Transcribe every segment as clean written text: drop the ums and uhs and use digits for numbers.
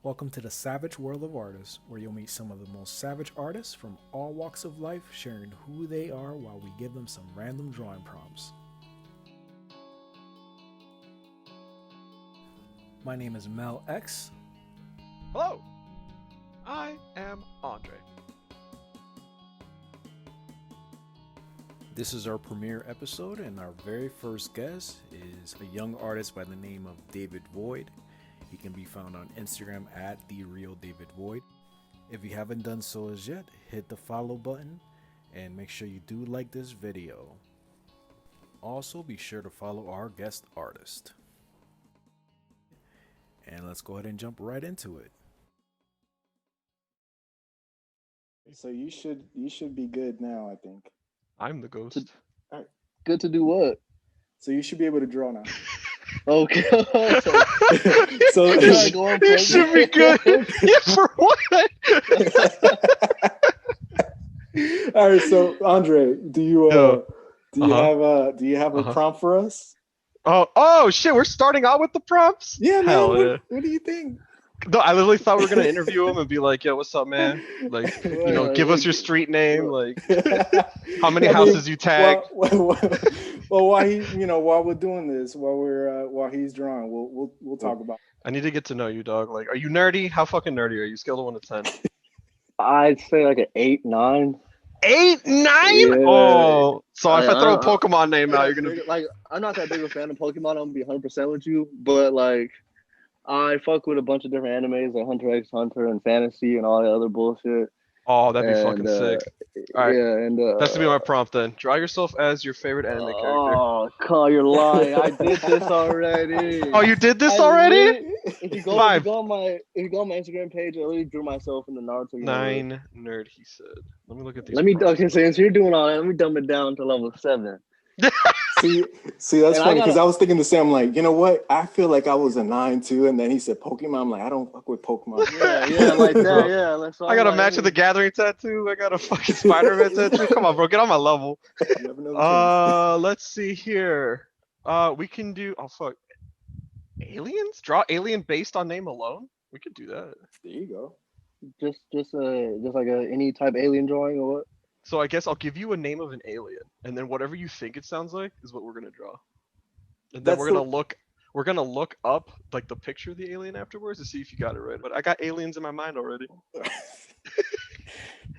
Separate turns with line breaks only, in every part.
Welcome to the Savage World of Artists, where you'll meet some of the most savage artists from all walks of life, sharing who they are while we give them some random drawing prompts. My name is Mel X.
Hello, I am Andre.
This is our premiere episode, and our very first guest is a young artist by the name of David Void. He can be found on Instagram at @TheRealDavidVoid. If you haven't done so as yet, hit the follow button and make sure you do like this video. Also, be sure to follow our guest artist. And let's go ahead and jump right into it.
So you should be good now, I think.
I'm the ghost.
Good to do what?
So you should be able to draw now.
Okay.
So
You should be good. Yeah, for what?
All right, so Andre, do you have a
Uh-huh.
prompt for us?
Oh shit! We're starting out with the prompts.
Yeah, man.
Hell yeah.
What do you think?
No, I literally thought we were gonna interview him and be like, "Yo, what's up, man? Like, give us your street name. Like, how many houses you tagged."
Well, while we're doing this, while he's drawing, we'll talk about.
I need to get to know you, dog. Like, are you nerdy? How fucking nerdy are you? Scale of 1 to 10.
I'd say like an 8, 9.
8, 9.
Yeah.
Oh, so if I throw a
I-
Pokemon name out, you're gonna be
like. I'm not that big of a fan of Pokemon. I'm gonna be 100% with you, but like, I fuck with a bunch of different animes like Hunter x Hunter and fantasy and all that other bullshit.
Oh, that'd be
And,
fucking sick. All right.
Yeah, and
That's gonna be my prompt then. Draw yourself as your favorite anime character.
Oh, Carl, you're lying. I did this already.
Oh, you did this
I
already?
literally- If you go
5.
on my Instagram page, I literally drew myself in the Naruto universe.
9 nerd, he said. Let me look at these.
Let me
prompts.
okay, since you're doing all that, let me dumb it down to level 7.
See, that's
And
funny
I
because I was thinking the same. I'm like, you know what? I feel like I was a 9 too, and then he said Pokemon. I'm like, I don't fuck with Pokemon.
Yeah, like that. Yeah, like, so
I got a
I'm
Match of the Gathering tattoo. I got a fucking Spider-Man tattoo. Come on, bro, get on my level.
You have another chance.
Let's see here. We can do. Oh fuck. Aliens? Draw alien based on name alone. We could do that.
There you go.
just like any type alien drawing or what?
So I guess I'll give you a name of an alien, and then whatever you think it sounds like is what we're gonna draw. And then
That's
we're gonna look up like the picture of the alien afterwards to see if you got it right. But I got aliens in my mind already.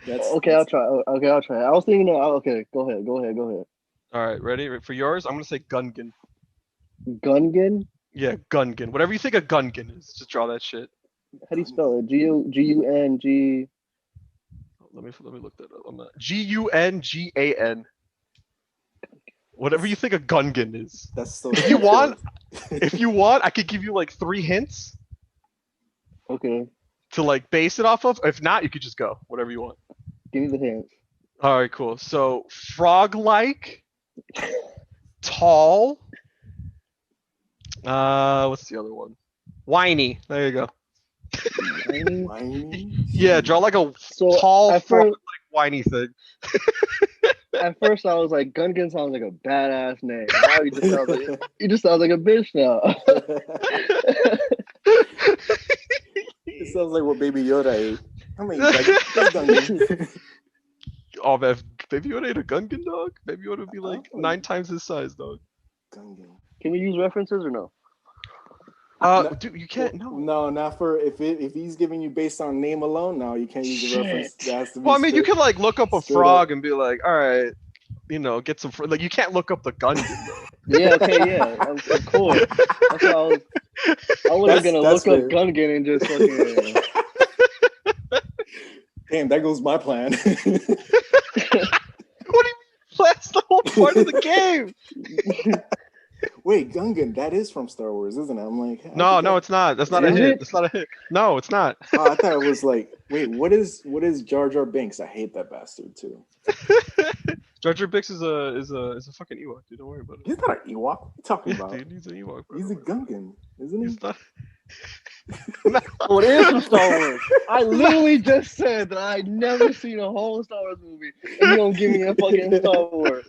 I'll try. Okay, I'll try. I was thinking. Okay, go ahead.
All right, ready for yours? I'm gonna say Gungan.
Gungan?
Yeah, Gungan. Whatever you think a Gungan is, just draw that shit.
How do you spell it? G-U-N-G.
Let me look that up. I'm not Gungan. Whatever you think a Gungan is.
That's so.
If you want, I could give you like 3 hints
Okay,
to like base it off of. If not, you could just go whatever you want.
give me the hints.
All right, cool. So frog-like, tall. What's the other one? Whiny. There you go.
Whiny?
Yeah, draw like a
So
tall,
at
frog-like,
first,
whiny thing.
at first I was like, Gungan sounds like a badass name. Now you just sound like a bitch now.
It sounds like what Baby Yoda ate. I mean, like, that's Gungan.
Oh man, if Baby Yoda ate a Gungan, dog. Baby Yoda would be like
Oh.
9 times his size, dog.
Gungan.
Can we use references or no?
No.
Dude, you can't. No.
No, not for if he's giving you based on name alone. No, you can't use the
Shit.
reference. That has to be
Well, I mean, you
straight-
can like look up a
straight
frog and be like, all right, get some. Like, you can't look up the Gungan though.
Yeah, okay, yeah, of course. That's what I was gonna
That's
look
fair.
up Gungan and just fucking.
Damn, that goes my plan.
What do you mean? That's the whole part of the game.
Wait, Gungan, that is from Star Wars, isn't it? I'm like, I
No,
think
no, it's not. That's not a
Is
hit.
it?
That's not a hit. No, it's not.
oh, I thought it was like, wait, what is Jar Jar Binks? I hate that bastard too.
Jar Jar Binks is a fucking Ewok, dude. Don't worry about it.
He's not an Ewok. What are you talking
Yeah,
about?
dude, he's an Ewok, bro.
He's a Gungan, isn't he?
He's not.
Oh, it is from Star Wars. I literally just said that I'd never seen a whole Star Wars movie, and you don't give me a fucking Star Wars.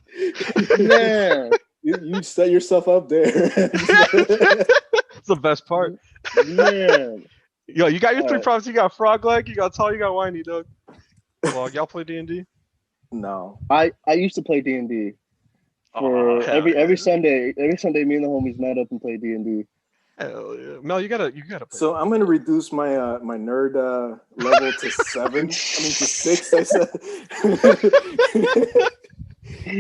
Man,
You set yourself up there.
It's the best part.
man.
Yo, you got your three
Alright.
prompts. You got frog leg. You got tall. You got whiny, dog. Well, y'all play D&D?
No.
I used to play D&D
Oh,
for
hell
every
yeah.
Sunday. Every Sunday, me and the homies met up and played D&D.
Hell yeah. Mel, you gotta play.
So I'm gonna reduce my my nerd level to 7. I mean to 6. I said.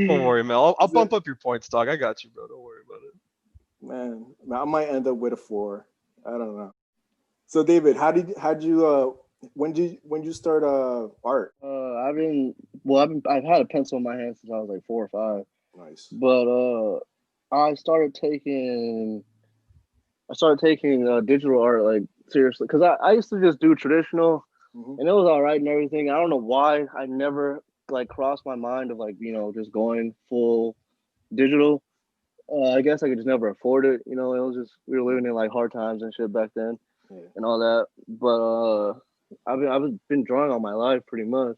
Don't worry, Mel. I'll bump up your points, dog. I got you, bro. Don't worry about it.
Man, I might end up with a 4. I don't know. So David, how'd you when you start art?
I've had a pencil in my hand since I was like 4 or 5.
Nice.
But I started taking digital art like seriously because I used to just do traditional
Mhm.
and it was all right and everything. I don't know why I never like crossed my mind of like just going full digital. I guess I could just never afford it. It was just we were living in like hard times and shit back then
Yeah.
and all that. But I've been drawing all my life pretty much.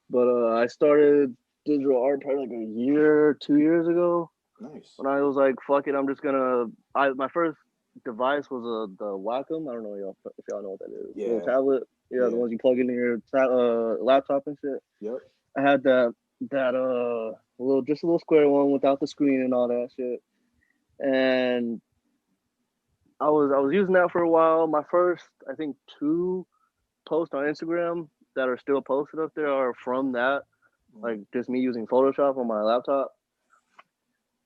But I started digital art probably like a year, 2 years ago.
Nice.
When I was like, fuck it, I'm just gonna. My first device was the Wacom. I don't know if y'all know what that is.
Yeah.
Little tablet. Yeah, the
Yeah.
ones you plug into your laptop and shit.
Yep.
I had that just a little square one without the screen and all that shit. And I was using that for a while. My first, I think, 2 posts on Instagram that are still posted up there are from that, like just me using Photoshop on my laptop.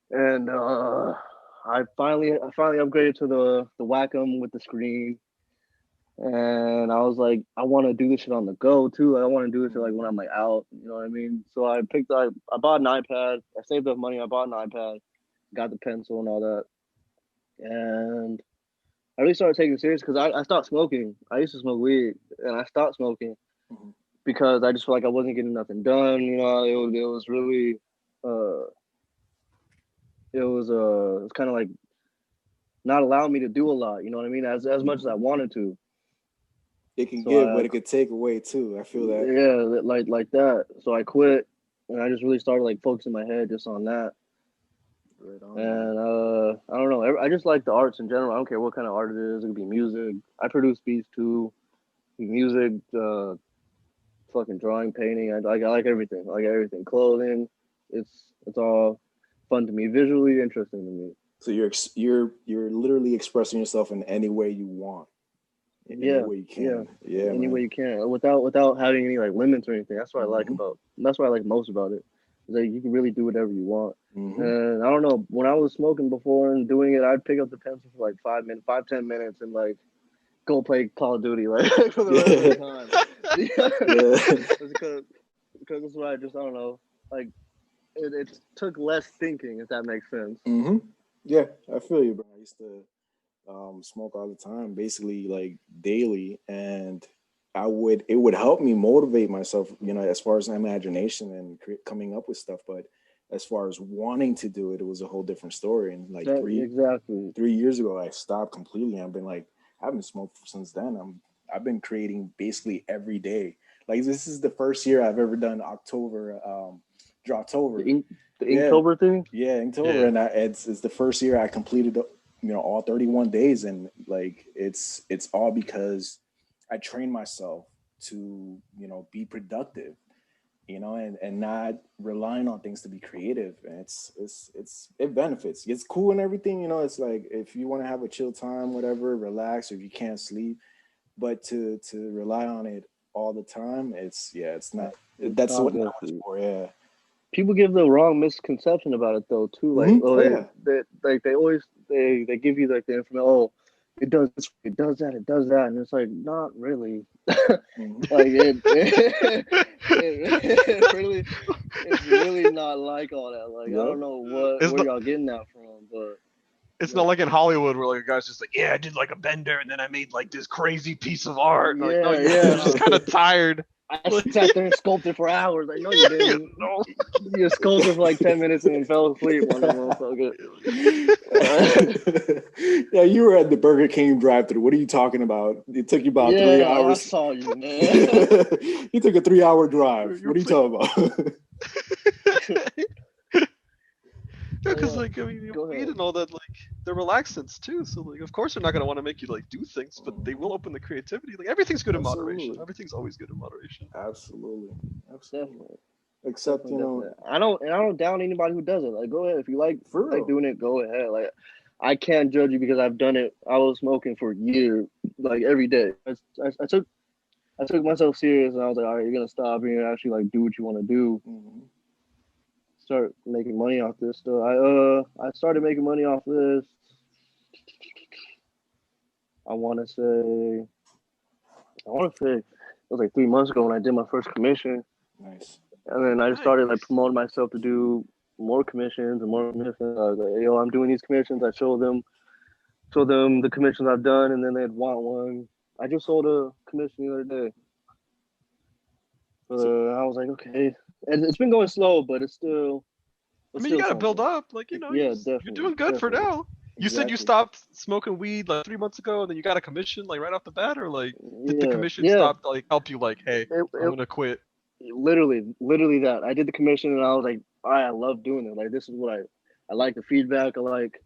And I finally upgraded to the Wacom with the screen, and I was like, I want to do this shit on the go too. Like, I want to do this shit like when I'm like out, you know what I mean? So I bought an iPad. I saved up money. I bought an iPad, got the pencil and all that, and I really started taking it serious because I stopped smoking. I used to smoke weed, and I stopped smoking
Mhm.
because I just felt like I wasn't getting nothing done. It was really. It was kind of like not allowing me to do a lot. You know what I mean? As much as I wanted to.
It can
So
give, but it could take away too. I feel that.
Yeah, like that. So I quit, and I just really started like focusing my head just on that.
Right on.
And I don't know. I just like the arts in general. I don't care what kind of art it is. It could be music. I produce beats too. Music, fucking drawing, painting. I like everything. I like everything. Clothing. It's all fun to me. Visually interesting to me.
So you're literally expressing yourself in any way you want. In any way you can. Yeah.
Any
man.
way you can, without having any like limits or anything. That's what I like about. That's what I like most about it. Is that you can really do whatever you want.
Mhm.
And I don't know. When I was smoking before and doing it, I'd pick up the pencil for like 5-10 minutes, and like go play Call of Duty like for the rest of the time.
Yeah.
because that's what I don't know. Like it took less thinking, if that makes sense.
Mhm. Yeah, I feel you, bro. I used to smoke all the time, basically like daily, and it would help me motivate myself, as far as imagination and coming up with stuff. But as far as wanting to do it, it was a whole different story. And like
Exactly.
3 years ago, I stopped completely. I've been like, I haven't smoked since then. I've been creating basically every day. Like this is the first year I've ever done October, Drawtober.
The Inktober thing.
Yeah, Inktober, and it's the first year I completed, all 31 days, and like it's all because I trained myself to, be productive, and not relying on things to be creative, and it benefits. It's cool and everything, It's like if you want to have a chill time, whatever, relax, or if you can't sleep, but to rely on it all the time, it's not. That's what it's for. Yeah.
People give the wrong misconception about it though too. Like, they give you like the information. Oh, it does this, it does that, and it's like not really. Like it's really not like all that. Like I don't know where y'all getting that from, but
it's not like in Hollywood where like a guy's just like, yeah, I did like a bender and then I made like this crazy piece of art.
Yeah,
like, no, you're just kind of tired.
I sat there and sculpted for hours. I know you didn't. You sculpted for like 10 minutes and then fell asleep on the motherfucker.
Yeah, you were at the Burger King drive-thru. What are you talking about? It took you about 3 hours.
I saw you, man.
You took a 3-hour drive. What are you talking about?
Because
yeah.
like I mean,
Go
weed
ahead.
and all that, like they're relaxants too. So like, of course they're not gonna want to make you like do things, but they will open the creativity. Like everything's good in moderation.
Absolutely.
Everything's always good in moderation.
Absolutely. Absolutely.
Definitely.
Except,
Definitely,
you know,
definitely. I don't down anybody who does it. Like, go ahead if you
for
like
real.
doing it. Go ahead. Like, I can't judge you because I've done it. I was smoking for years, like every day. I took myself serious, and I was like, all right, you're gonna stop. You're gonna actually like do what you want to do.
Mhm.
Start making money off this. So I started making money off this. I want to say it was like 3 months ago when I did my first commission.
Nice.
And then I just started like
Nice.
promoting myself to do more commissions and more commissions. I was like, yo, I'm doing these commissions. I show them the commissions I've done, and then they'd want one. I just sold a commission the other day. But I was like, okay, and it's been going slow, but it's still.
I
It's
mean, you
still
gotta build
something.
up. Like you know,
Yeah,
you're
definitely,
doing good for
definitely.
now. You said you
Exactly.
stopped smoking weed like 3 months ago, and then you got a commission like right off the bat, or like did the
Yeah,
commission
yeah.
stop like help you like, hey, I'm gonna quit?
Literally that. I did the commission, and I was like, all right, I love doing it. Like this is what I like the feedback. I like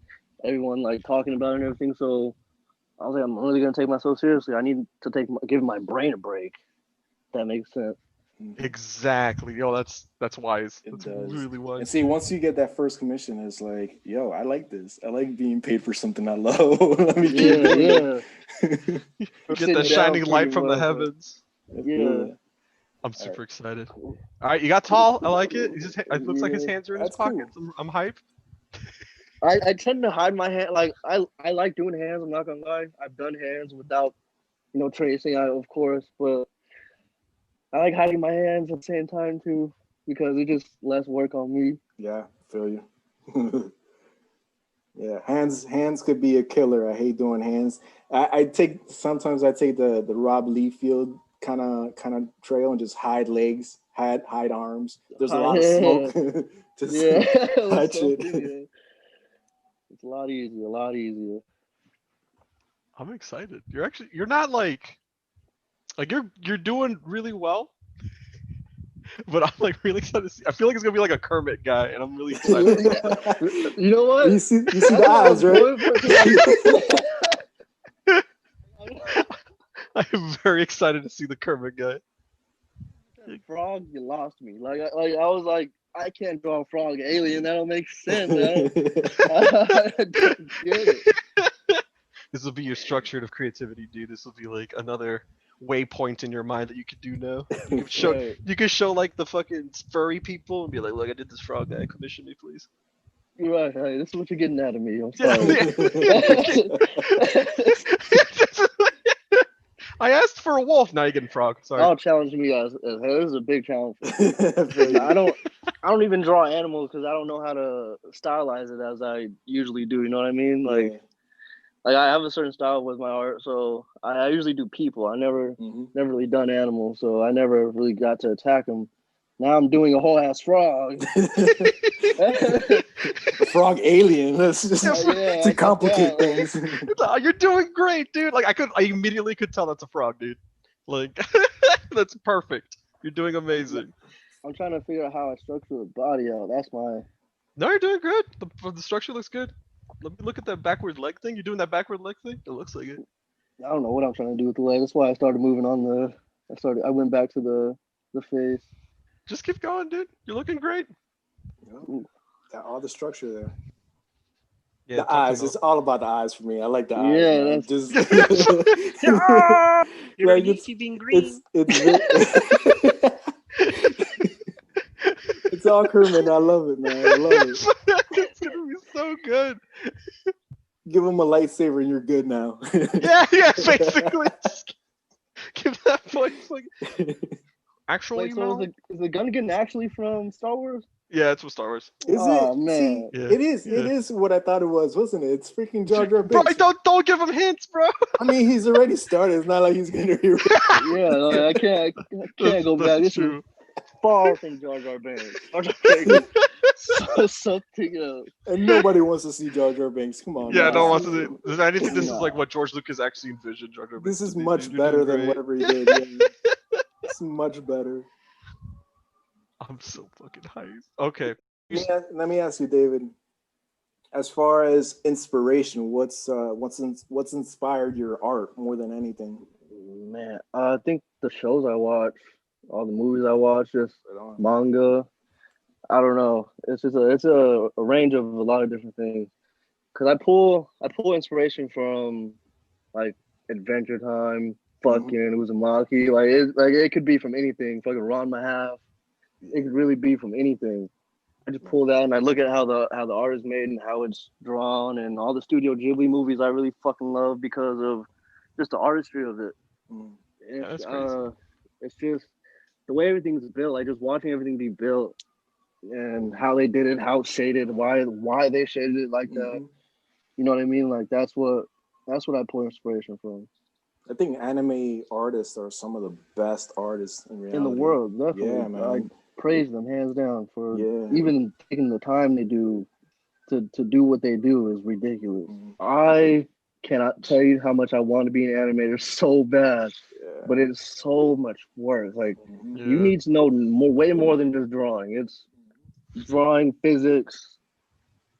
everyone like talking about it and everything. So I was like, I'm really gonna take myself seriously. I need to give my brain a break. If that makes sense.
Mhm.
Exactly. Yo, that's wise.
It
That's
does.
really
And
wise.
see, once you get that first commission, it's like, yo, I like this. I like being paid for something I love. Let me keep
Yeah,
doing
yeah.
it.
You
We're
get that
sitting down
shining
pretty
light from the
much.
heavens.
I
Yeah.
feel that.
I'm
All right.
super excited.
Cool.
All right, you got tall. I like it. It looks like his
Yeah.
hands are in his
That's cool.
pockets. I'm hype.
I tend to hide my hand. Like I like doing hands. I'm not gonna lie. I've done hands without tracing. Of course, but I like hiding my hands at the same time too because it just less work on me.
Yeah, feel you. Yeah, hands could be a killer. I hate doing hands. Sometimes I take the Rob Liefeld kind of trail and just hide legs, hide arms. There's a lot of smoke. Just
Yeah,
hide
so
shit.
yeah. It's a lot easier. A lot easier.
I'm excited. You're not like you're doing really well. But I'm like really excited to see. I feel like it's gonna be like a Kermit guy, and I'm really excited.
You know what?
You see
That's
the
what I
eyes,
was
right?
going for, 'cause
I'm very excited to see the Kermit guy.
that frog, you lost me. I was like, I can't draw a frog alien. That don't make sense. I don't get it.
This will be your structure of creativity, dude. This will be like another waypoint in your mind that you could do now. You could show,
Right.
you could show like the fucking furry people and be like, look, I did this frog guy. Commission me, please.
You're right. Hey, this is what you're getting out of me. I'm
Yeah,
sorry.
I asked for a wolf. Now you're getting frog. Sorry.
I'll challenge me as hey, this is a big challenge. I don't even draw animals because I don't know how to stylize it as I usually do. You know what I mean? Like I have a certain style with my art, so I usually do people. I never really done animals, so I never really got to attack them. Now I'm doing a whole ass frog.
A frog alien. Let's just to complicate things.
You're doing great, dude. Like I immediately could tell that's a frog, dude. Like that's perfect. You're doing amazing.
I'm trying to figure out how I structure the body out. That's my.
No, you're doing good. The structure looks good. Let me look at that backward leg thing. You're doing that backward leg thing? It looks like it.
I don't know what I'm trying to do with the leg. That's why I started moving on the. I went back to the face.
Just keep going, dude. You're looking great.
Got all the structure there.
Yeah,
the eyes. It's all about the eyes for me. I like the eyes.
Yeah,
Man.
that's
Just
You're
like
used to being green.
It's all Kermit. I love it, man. I love it.
It's gonna be so good.
Give him a lightsaber and you're good now.
Yeah, basically. Just give that voice like. Actually,
Wait, so is the Gungan actually from Star Wars?
Yeah, it's from Star Wars.
Is
Oh,
it?
man.
See,
Yeah,
it is.
yeah.
It is what I thought it was, wasn't it? It's freaking Jar Jar
Bro,
Binks.
don't give him hints, bro.
I mean, he's already started. It's not like he's gonna hear.
Yeah, like, I can't go back.
That's
This
true.
is far from Jar Jar Binks. Jar Jar Binks is something else.
And nobody wants to see Jar Jar Binks. Come on.
Yeah,
man.
no one wants to. Does anything? This is
Nah.
like what George Lucas actually envisioned Jar Jar Binks
This is
to be,
much
dude. You're
better
doing
than
great.
whatever he did. Yeah. It's much better.
I'm so fucking hyped. Okay.
Let me ask you, David. As far as inspiration, what's inspired your art more than anything?
Man, I think the shows I watch, all the movies I watch, just
Right on.
manga. I don't know. It's just a range of a lot of different things. Cause I pull inspiration from like Adventure Time,
Mhm.
fucking Uzumaki. Like it could be from anything. Fucking Ron Mahalf. It could really be from anything. I just pull that and I look at how the art is made and how it's drawn and all the Studio Ghibli movies I really fucking love because of just the artistry of it.
Mhm.
Yeah,
It's
that's crazy.
it's just the way everything's built, like just watching everything be built and how they did it, how it's shaded, why they shaded it like that.
Mhm.
You know what I mean? Like that's what I pull inspiration from
I think anime artists are some of the best artists in
in the
reality.
world.
Yeah,
Definitely, I
man.
praise them hands down for
Yeah.
even taking the time they do to do what they do is ridiculous.
Mhm.
I cannot tell you how much I want to be an animator so bad,
Yeah.
but it's so much work. Like
Mhm.
you
Yeah.
need to know more, way more than just drawing. It's drawing, physics,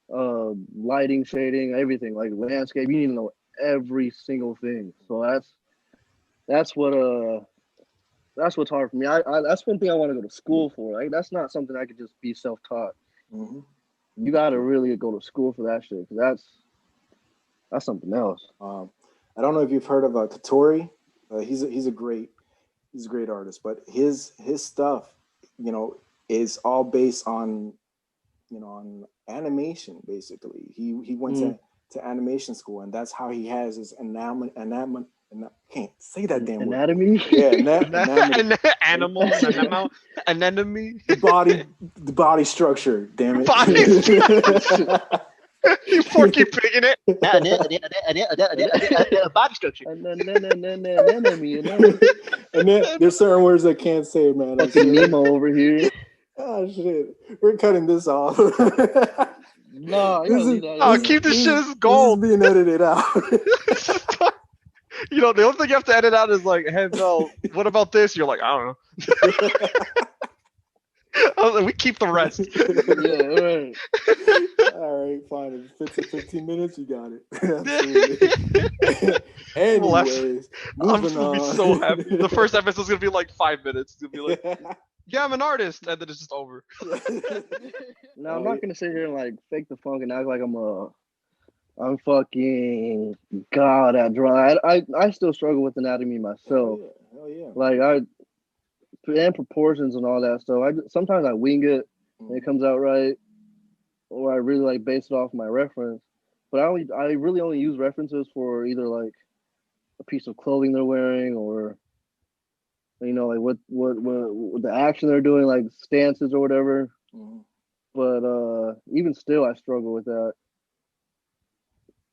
lighting, shading, everything. Like landscape, you need to know every single thing. So that's what that's what's hard for me. That's one thing I want to go to school for. Like that's not something I could just be self taught.
Mhm.
You got to really go to school for that shit. Cause that's something else.
Um, I don't know if you've heard of Katori. He's a great artist, but his stuff, you know, is all based on on animation. Basically, he went
Mm.
to animation school, and that's how he has his can't say that damn word.
Anatomy.
Yeah,
Animal, anemone.
the body structure. Damn
Body
it.
You Porky Pig in it.
Body structure. Anatomy.
And then there's certain words I can't say, man. I'm
Fucking
sorry.
Nemo over here.
Oh shit, we're cutting this off.
No,
This is
Oh,
this,
keep this
this,
shit
is-
as
this is
gold.
being edited out.
You know, the only thing you have to edit out is like, hey, Mel, what about this? You're like, I don't know. I was like, we keep the rest.
Yeah, right.
All right, fine. If it fits in 15 minutes, you got it. Absolutely. Anyways,
I'm
moving
gonna be
on.
so happy. The first episode's gonna be like 5 minutes. It's gonna be like, yeah, I'm an artist, and then it's just over.
Now I'm not gonna sit here and like fake the funk and act like I'm fucking god at drawing. I still struggle with anatomy myself.
Hell yeah.
Like and proportions and all that stuff. Sometimes I wing it and it comes out right, or I really like base it off my reference. But I really only use references for either like a piece of clothing they're wearing or like what the action they're doing, like stances or whatever.
Mhm.
But even still, I struggle with that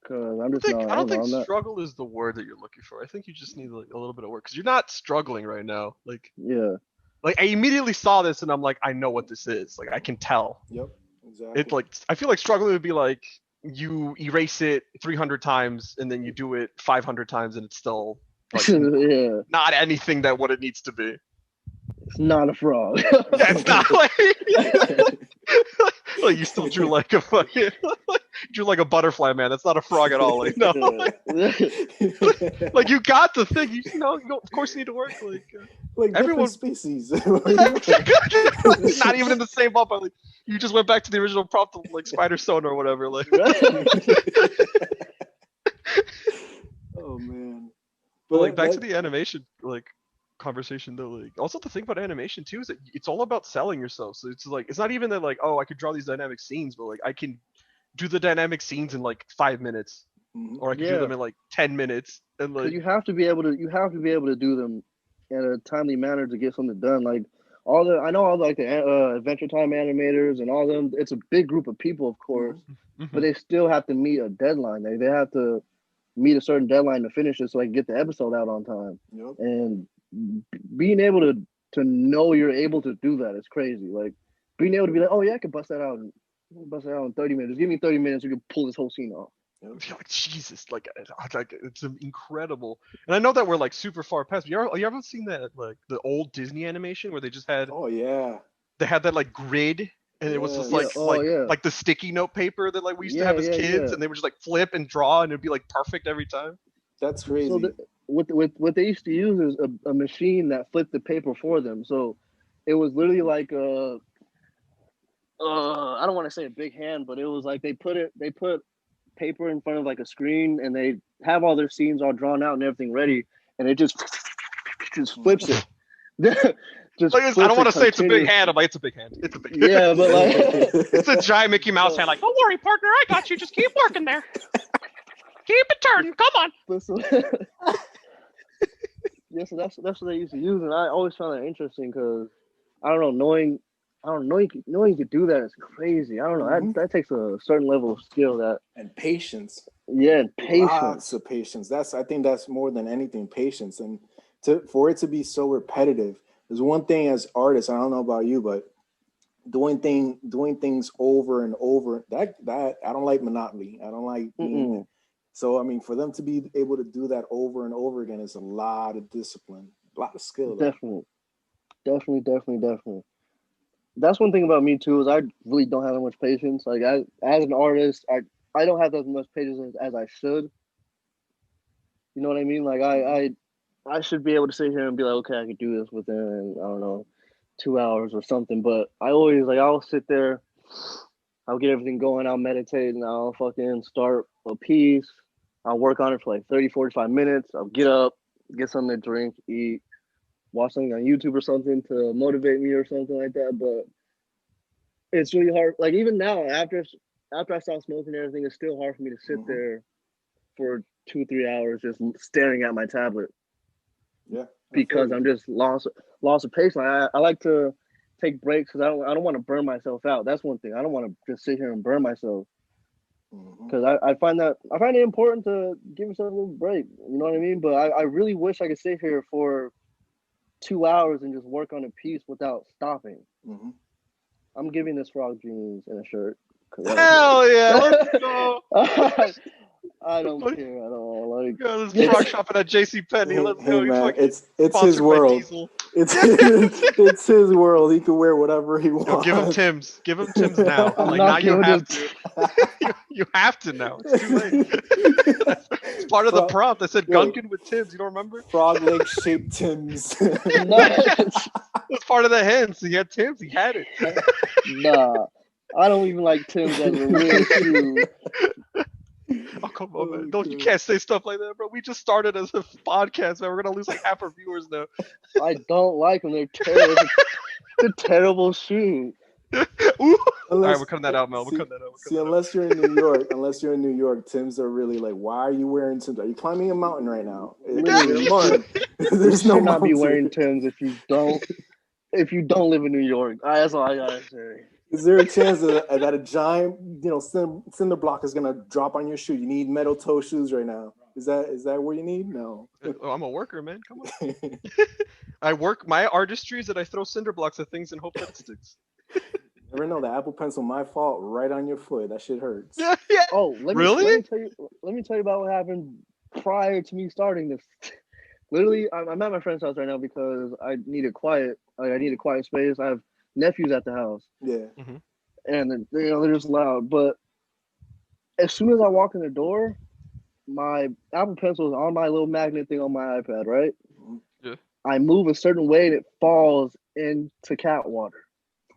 because I'm just not.
I
I
don't
don't know.
think
I'm not.
struggle is the word that you're looking for. I think you just need like a little bit of work because you're not struggling right now.
Yeah.
Like I immediately saw this and I'm like, I know what this is. Like I can tell.
Yep, exactly.
It's like I feel like struggling would be like you erase it 300 times and then you do it 500 times and it's still like
Yeah.
not anything that what it needs to be.
It's not a frog.
Yeah, it's not like you still drew like a fucking drew like a butterfly, man. That's not a frog at all. Like no, like you got the thing. You of course you need to work.
Like
everyone-
different species.
Not even in the same ballpark. Like you just went back to the original prompt of like Spider Stone or whatever. Like
Oh man.
but like back to the animation like conversation though. Like also the thing about animation too is that it's all about selling yourself. So it's like it's not even that like I could draw these dynamic scenes, but like I can do the dynamic scenes in like 5 minutes,
Mhm.
or I could do them in like 10 minutes, and like
you have to be able to do them in a timely manner to get something done. Like I know all like the Adventure Time animators and all them. It's a big group of people, of course, but they still have to meet a deadline. They have to meet a certain deadline to finish it so I can get the episode out on time.
Yep.
And being able to know you're able to do that is crazy. Like being able to be like, oh yeah, I can bust that out in 30 minutes. Give me 30 minutes, you can pull this whole scene off.
like Jesus, like it's incredible. And I know that we're like super far past. But you ever seen that like the old Disney animation where they just had
Oh yeah.
they had that like grid And it was just
Yes.
Yeah. Oh yeah.
like the sticky note paper that like we used to
Yeah.
have as
Yeah.
kids,
Yeah.
and they would just like flip and draw, and it'd be like perfect every time.
That's
So
crazy.
what they used to use is a machine that flipped the paper for them. So it was literally like I don't want to say a big hand, but it was like they put paper in front of like a screen and they have all their scenes all drawn out and everything ready, and it just flips it. Just
Like, I
flips
don't want
it
to say it's a big
continuously.
hand. I'm like, it's a big hand. It's a big.
Yeah, but like
It's a giant Mickey Mouse hand. Like, don't worry, partner, I got you. Just keep working there. Keep it turning. Come on.
but so, yeah, so that's what they used to use, and I always found that interesting because I don't know, knowing you could do that is crazy. I don't know,
Mhm.
that takes a certain level of skill. That
And patience.
yeah, and patience.
Lots of patience. I think that's more than anything, patience. And for it to be so repetitive, there's one thing as artists, I don't know about you, but doing things over and over, that I don't like monotony. I don't like being, so I mean, for them to be able to do that over and over again is a lot of discipline, a lot of skill.
Definitely. That's one thing about me too is I really don't have that much patience. Like as an artist, I don't have as much patience as I should. You know what I mean? Like I should be able to sit here and be like, okay, I could do this within, I don't know, 2 hours or something. But I'll sit there, I'll get everything going, I'll meditate, and I'll fucking start a piece. I'll work on it for like 30, 45 minutes. I'll get up, get something to drink, eat, watch something on YouTube or something to motivate me or something like that. But it's really hard. Like even now, after I stop smoking and everything, it's still hard for me to sit there for 2-3 hours just staring at my tablet.
Yeah,
because I'm just lost of patience. I like to take breaks because I don't want to burn myself out. That's one thing. I don't want to just sit here and burn myself because I find it important to give yourself a little break. You know what I mean? But I really wish I could sit here for 2 hours and just work on a piece without stopping. I'm giving this Frog Jeans in a shirt.
Hell yeah, let's go.
I don't care at all. Like,
go, this frog shopping at JCPenney. Let's
Hey
go.
man, it's his
sponsored by
world.
Diesel.
It's his world. He can wear whatever he wants.
Yo, give him Tim's. Give him Tim's now.
I'm
Like
not
now you
giving
have
him-
to. You have to now. It's too late. It's part of the prompt. I said Gunkin with Tim's. You don't remember?
Frog leg shaped Tims.
It's part of the hands. He had Tim's. He had it.
Nah, I don't even like Tim's as a real shoe.
Oh come on, man! Don't you can't say stuff like that, bro. We just started as a podcast, man. We're gonna lose like half our viewers now.
I don't like them. They're terrible. It's a terrible shoe.
All right, we're cutting that out, Mel. We're cutting that out.
See, unless you're in New York, Tims are really like, why are you wearing Tims? Are you climbing a mountain right now?
Literally.
There's
You
no
should not be
mountain.
wearing Tim's if you don't live in New York. That's all I gotta say.
Is there a chance that a giant, cinder block is gonna drop on your shoe? You need metal toe shoes right now. Is that what you need? No.
Oh, I'm a worker, man. Come on. I work. My artistry is that I throw cinder blocks at things and hope that it sticks.
Never know. The Apple Pencil might fall right on your foot. That shit hurts.
Yeah.
Oh,
Really?
Let me tell you about what happened prior to me starting this. Literally, I'm at my friend's house right now because I need a quiet space. I have nephews at the house.
Yeah.
And they're just loud. But as soon as I walk in the door, my Apple Pencil is on my little magnet thing on my iPad, right?
Yeah.
I move a certain way and it falls into cat water.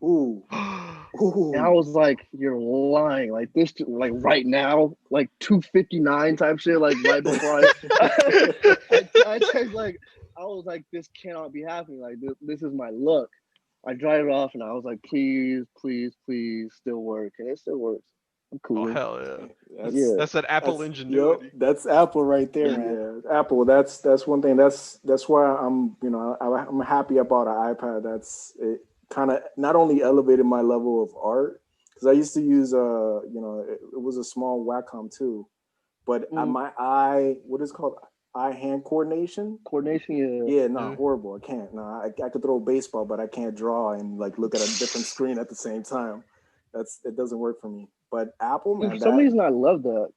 Ooh.
And I was like, "You're lying! Like this, like right now, like 2:59 type shit, like right before I checked, like I was like, this cannot be happening. Like this is my luck." I dried it off and I was like, please, still work, and it still works. I'm cool.
Oh hell yeah! That's that Apple ingenuity.
Yep, that's Apple right there, man. Yeah. Apple. That's one thing. That's why I'm happy about an iPad. That's it. Kind of not only elevated my level of art, because I used to use it was a small Wacom too, but my what is it called, eye hand coordination, horrible. I can't. I could throw a baseball, but I can't draw and like look at a different screen at the same time. It doesn't work for me. But Apple, man,
for some reason I love that.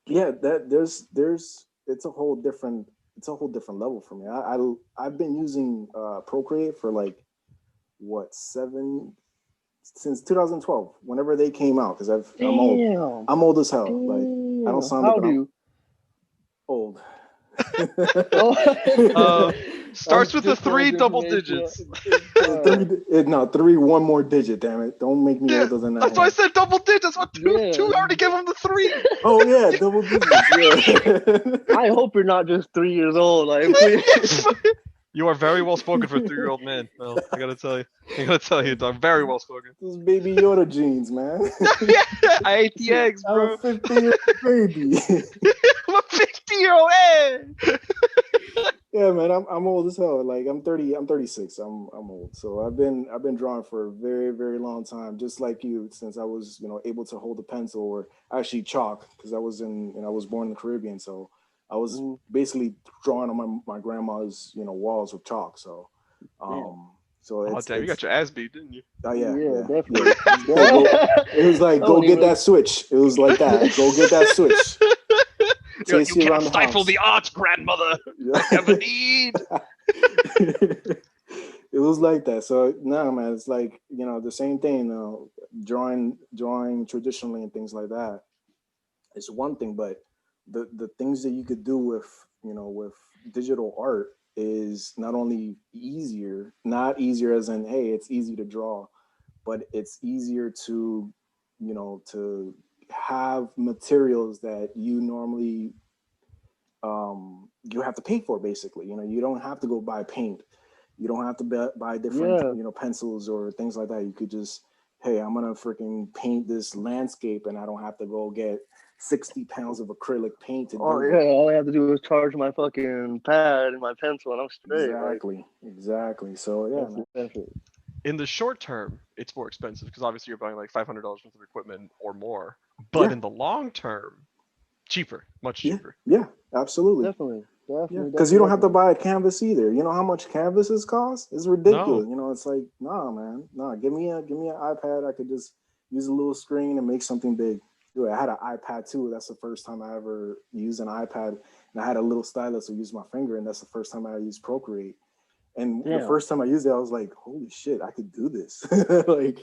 Yeah, it's a whole different level for me. I've been using Procreate for like what 7 since 2012. Whenever they came out, because I'm old.
Damn.
I'm old as hell. Like I don't sound
How
like
do
I'm
you?
old.
Starts with the
Just for
3 double
information,
digits.
No, 3, one more digit. Damn it! Don't make me
Yeah,
older than that.
that's why I said double digits. What two?
Yeah.
2 already gave him the 3.
Oh yeah, double digits. Yeah.
I hope you're not just 3 years old. Like, please.
Yes. You are very well spoken for a 3-year-old man. Well, I gotta tell you, dog. Very well spoken.
Those baby Yoda jeans, man.
Yeah, I ate the eggs,
I'm
bro.
a 50-year-old baby.
I'm a 50-year-old egg.
Yeah, man, I'm old as hell. Like I'm 30, I'm 36. I'm old. So I've been drawing for a very, very long time, just like you, since I was, able to hold a pencil or actually chalk, because I was born in the Caribbean. So I was basically drawing on my grandma's, walls with chalk. So so
Oh damn, you got your ass beat, didn't you?
Oh yeah,
definitely.
It was like, go get that switch. It was like that. Go get that switch.
You
Chase you
can't
around the
stifle
house.
the art, grandmother.
Yeah.
I have a need.
It was like that. So no, man, it's like, the same thing. Drawing traditionally and things like that. It's one thing, but the things that you could do with digital art is not only easier, not easier as in, hey, it's easy to draw, but it's easier to, to have materials that you normally you have to pay for. Basically, you don't have to go buy paint, you don't have to buy different pencils or things like that. You could just, hey, I'm gonna freaking paint this landscape, and I don't have to go get 60 pounds of acrylic paint to do it.
All I have to do is charge my fucking pad and my pencil, and I'm straight.
Exactly. So yeah,
in the short term, it's more expensive because obviously you're buying like $500 worth of equipment or more. But in the long term, cheaper, much cheaper.
Yeah, absolutely.
Definitely.
Because you don't have to buy a canvas either. You know how much canvases cost? It's ridiculous.
No.
It's like, nah, man, nah. Give me an iPad. I could just use a little screen and make something big. Dude, I had an iPad too. That's the first time I ever used an iPad, and I had a little stylus to use my finger, and that's the first time I used Procreate. And the first time I used it, I was like, holy shit, I could do this. Like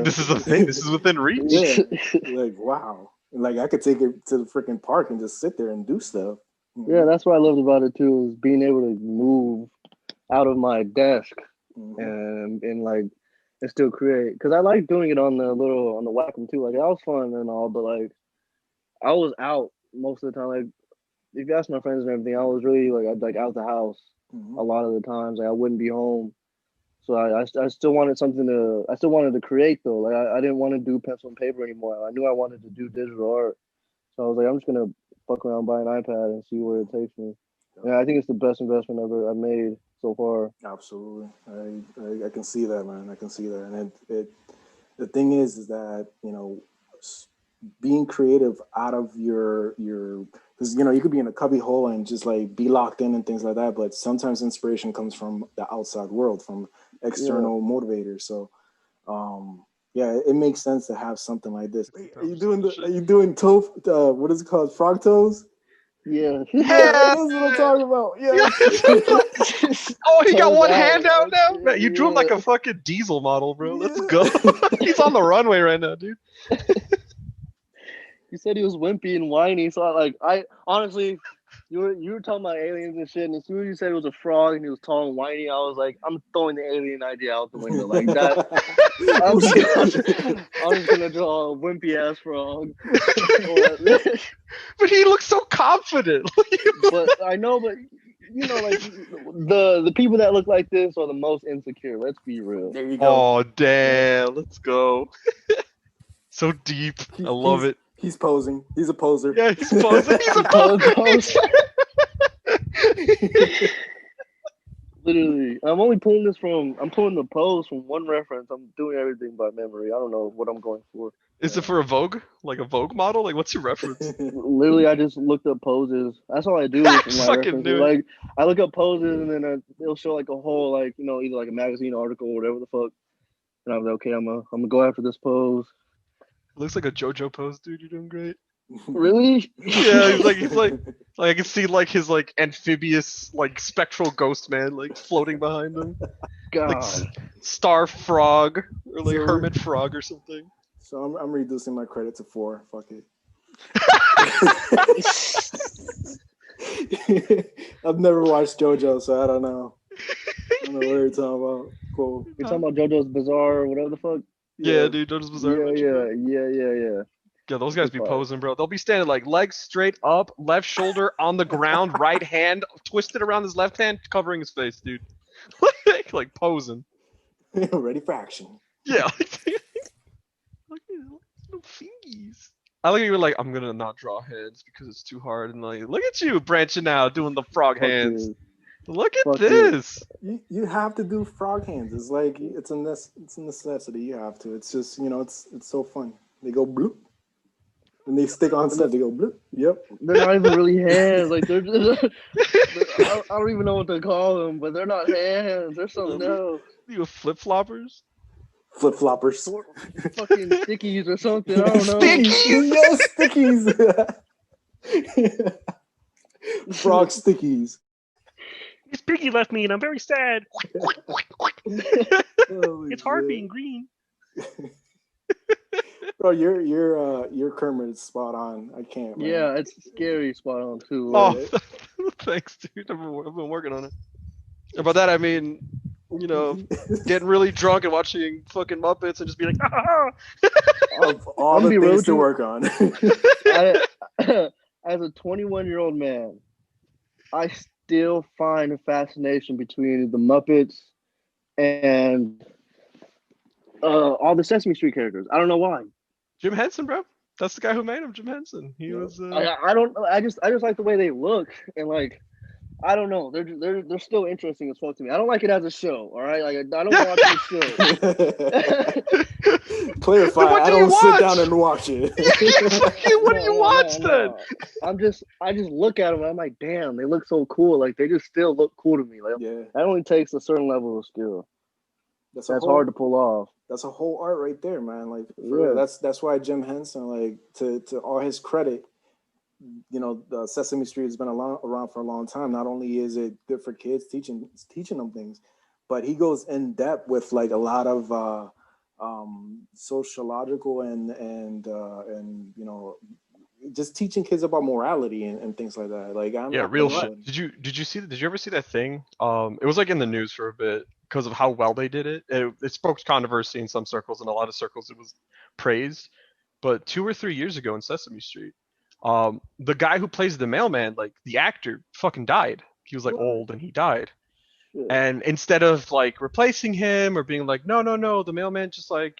this is a thing. This is within reach.
Yeah. Like, wow. Like I could take it to the freaking park and just sit there and do stuff.
Yeah, that's what I loved about it too, is being able to move out of my desk and still create. Because I like doing it on the Wacom too. Like that was fun and all, but like I was out most of the time. Like if you ask my friends and everything, I was really I'd out the house a lot of the times. Like I wouldn't be home. So I still wanted I still wanted to create though. Like I didn't want to do pencil and paper anymore. I knew I wanted to do digital art. So I was like, I'm just gonna fuck around, buy an iPad and see where it takes me. And I think it's the best investment I've made so far.
Absolutely. I can see that, man. I can see that. And the thing is that, being creative out of your because you could be in a cubby hole and just like be locked in and things like that, but sometimes inspiration comes from the outside world, from external motivators. So it makes sense to have something like this. Are you doing what is it called, frog toes?
Yeah.
That's what I'm talking about. Yeah.
Oh, he got one hand out now? Man, you drew him like a fucking diesel model, bro. Let's go. He's on the runway right now, dude.
You said he was wimpy and whiny, so I honestly, you were talking about aliens and shit, and as soon as you said it was a frog and he was tall and whiny, I was like, I'm throwing the alien idea out the window. Like that, I'm just gonna draw a wimpy ass frog.
But he looks so confident.
But I know, but like the people that look like this are the most insecure. Let's be real.
There you go.
Oh damn, let's go. So deep. I love it.
He's posing. He's a poser.
Yeah, he's posing. He's a poser.
Literally, I'm pulling the pose from one reference. I'm doing everything by memory. I don't know what I'm going for.
Is it for a Vogue? Like a Vogue model? Like what's your reference?
Literally, I just looked up poses. That's all I do. Like I look up poses and then it'll show like a whole either like a magazine article or whatever the fuck. And I'm like, okay, I'm gonna go after this pose.
Looks like a JoJo pose, dude. You're doing great.
Really?
Yeah, he's like I can see like his like amphibious like spectral ghost man like floating behind him. Like
God.
Star Frog or like
So-
Hermit Frog or something.
So I'm reducing my credit to 4. Fuck it. I've never watched JoJo, so I don't know. I don't know what you're talking about. Cool.
You're talking about JoJo's Bizarre or whatever the fuck?
Yeah, dude, JoJo's Bizarre
Yeah,
Adventure, bro.
yeah.
Yeah, those guys be
Fire.
posing, bro. They'll be standing like legs straight up, left shoulder on the ground, right hand twisted around his left hand, covering his face, dude. Like posing.
Ready for action.
Yeah. Like, no fingies. I like you were like, I'm gonna not draw hands because it's too hard, and like, look at you branching out, doing the frog
Fuck
hands.
you.
Look at
Fuck you.
this.
You have to do frog hands. It's like it's a necessity. You have to. It's just it's so fun. They go bloop, and they stick on set. They go bloop. Yep.
They're not even really hands. Like I don't even know what to call them, but they're not hands. They're something else.
You flip floppers?
Flip floppers.
Fucking stickies or something. I don't know.
Yes, stickies. Frog stickies.
Miss Piggy left me, and I'm very sad.
Holy
It's hard
shit.
being green.
Bro, your Kermit is spot on. I can't. Man.
Yeah, it's scary spot on too.
Oh,
Right.
thanks, dude. I've been working on it. And by that I mean, getting really drunk and watching fucking Muppets and just be like, ah!
Of all
I'm
the
gonna be
things to
real
work on.
As a 21-year-old man, I still find a fascination between the Muppets and all the Sesame Street characters. I don't know why.
Jim Henson, bro. That's the guy who made him, Jim Henson. He was.
I don't know. I just like the way they look and like. I don't know. They're still interesting as fuck to me. I don't like it as a show. All right, like I don't watch this show.
Clarify.
Then what
I
do you
don't sit
watch?
down and watch it.
What do you watch then?
I just look at them and I'm like, damn, they look so cool. Like they just still look cool to me. Like
Yeah,
that only takes a certain level of skill.
that's
That's hard to pull off.
That's a whole art right there, man. Like
Yeah.
that's why Jim Henson, like to all his credit, the Sesame Street has been around for a long time. Not only is it good for kids, teaching them things, but he goes in depth with like a lot of sociological and just teaching kids about morality and things like that. Like
Real shit. Did you ever see that thing? It was like in the news for a bit because of how well they did it. It spoke controversy in some circles, and a lot of circles it was praised. But 2 or 3 years ago in Sesame Street, the guy who plays the mailman, like the actor, fucking died. He was like old and he died.
Yeah.
And instead of like replacing him or being like, no, the mailman just like,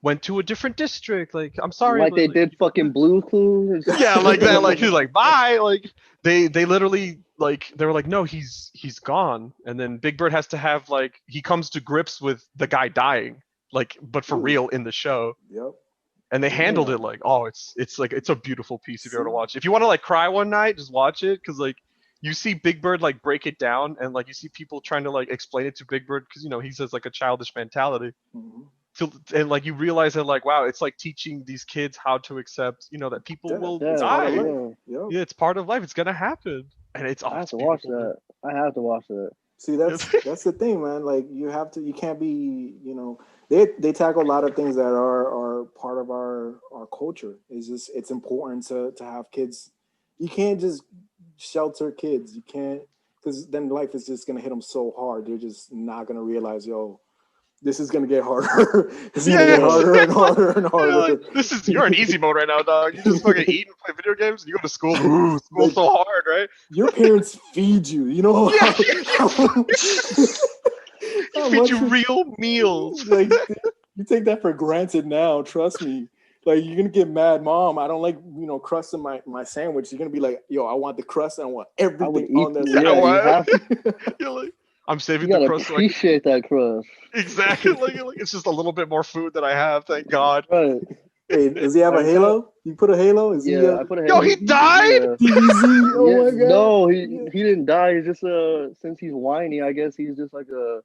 went to a different district. Like, I'm sorry.
Like
but,
they did fucking Blue Clues.
Yeah, like that. Like he's like, bye. Like they literally like they were like, no, he's gone. And then Big Bird has to have like he comes to grips with the guy dying, like, but for real in the show.
Yep.
And they handled it like, oh, it's like it's a beautiful piece if you ever to watch. If you want to like cry one night, just watch it because like you see Big Bird like break it down and like you see people trying to like explain it to Big Bird because he says like a childish mentality.
Mm-hmm.
And like you realize that like wow, it's like teaching these kids how to accept that people will
Yeah,
die.
Yep.
Yeah, it's part of life. It's gonna happen, and it's.
I have to watch that. I have to watch that.
See, that's the thing, man. Like you can't be, they tackle a lot of things that are part of our culture. It's important to have kids. You can't just shelter kids. You can't, because then life is just gonna hit them so hard. They're just not gonna realize, this is gonna get harder. It's gonna get harder and harder and harder.
Like, you're in easy mode right now, dog. You just fucking eat and play video games, and you go to school. Ooh, school's so hard, right?
Your parents feed you. You know
Yeah.
how
Feed you real meals.
Like you take that for granted now. Trust me. Like you're gonna get mad, Mom. I don't like crust in my sandwich. You're gonna be like, yo, I want the crust. And I want everything on that.
Yeah,
you have to,
You're like, I'm saving
you
the
gotta
crust. So
appreciate that crust.
Exactly. Like it's just a little bit more food that I have. Thank God.
Right.
Hey, does he have a halo? You put a halo? Is
Yeah, I put a
Yo, he died.
DBZ? Oh
Yeah,
my god.
no, he didn't die. He's just since he's whiny, I guess he's just like a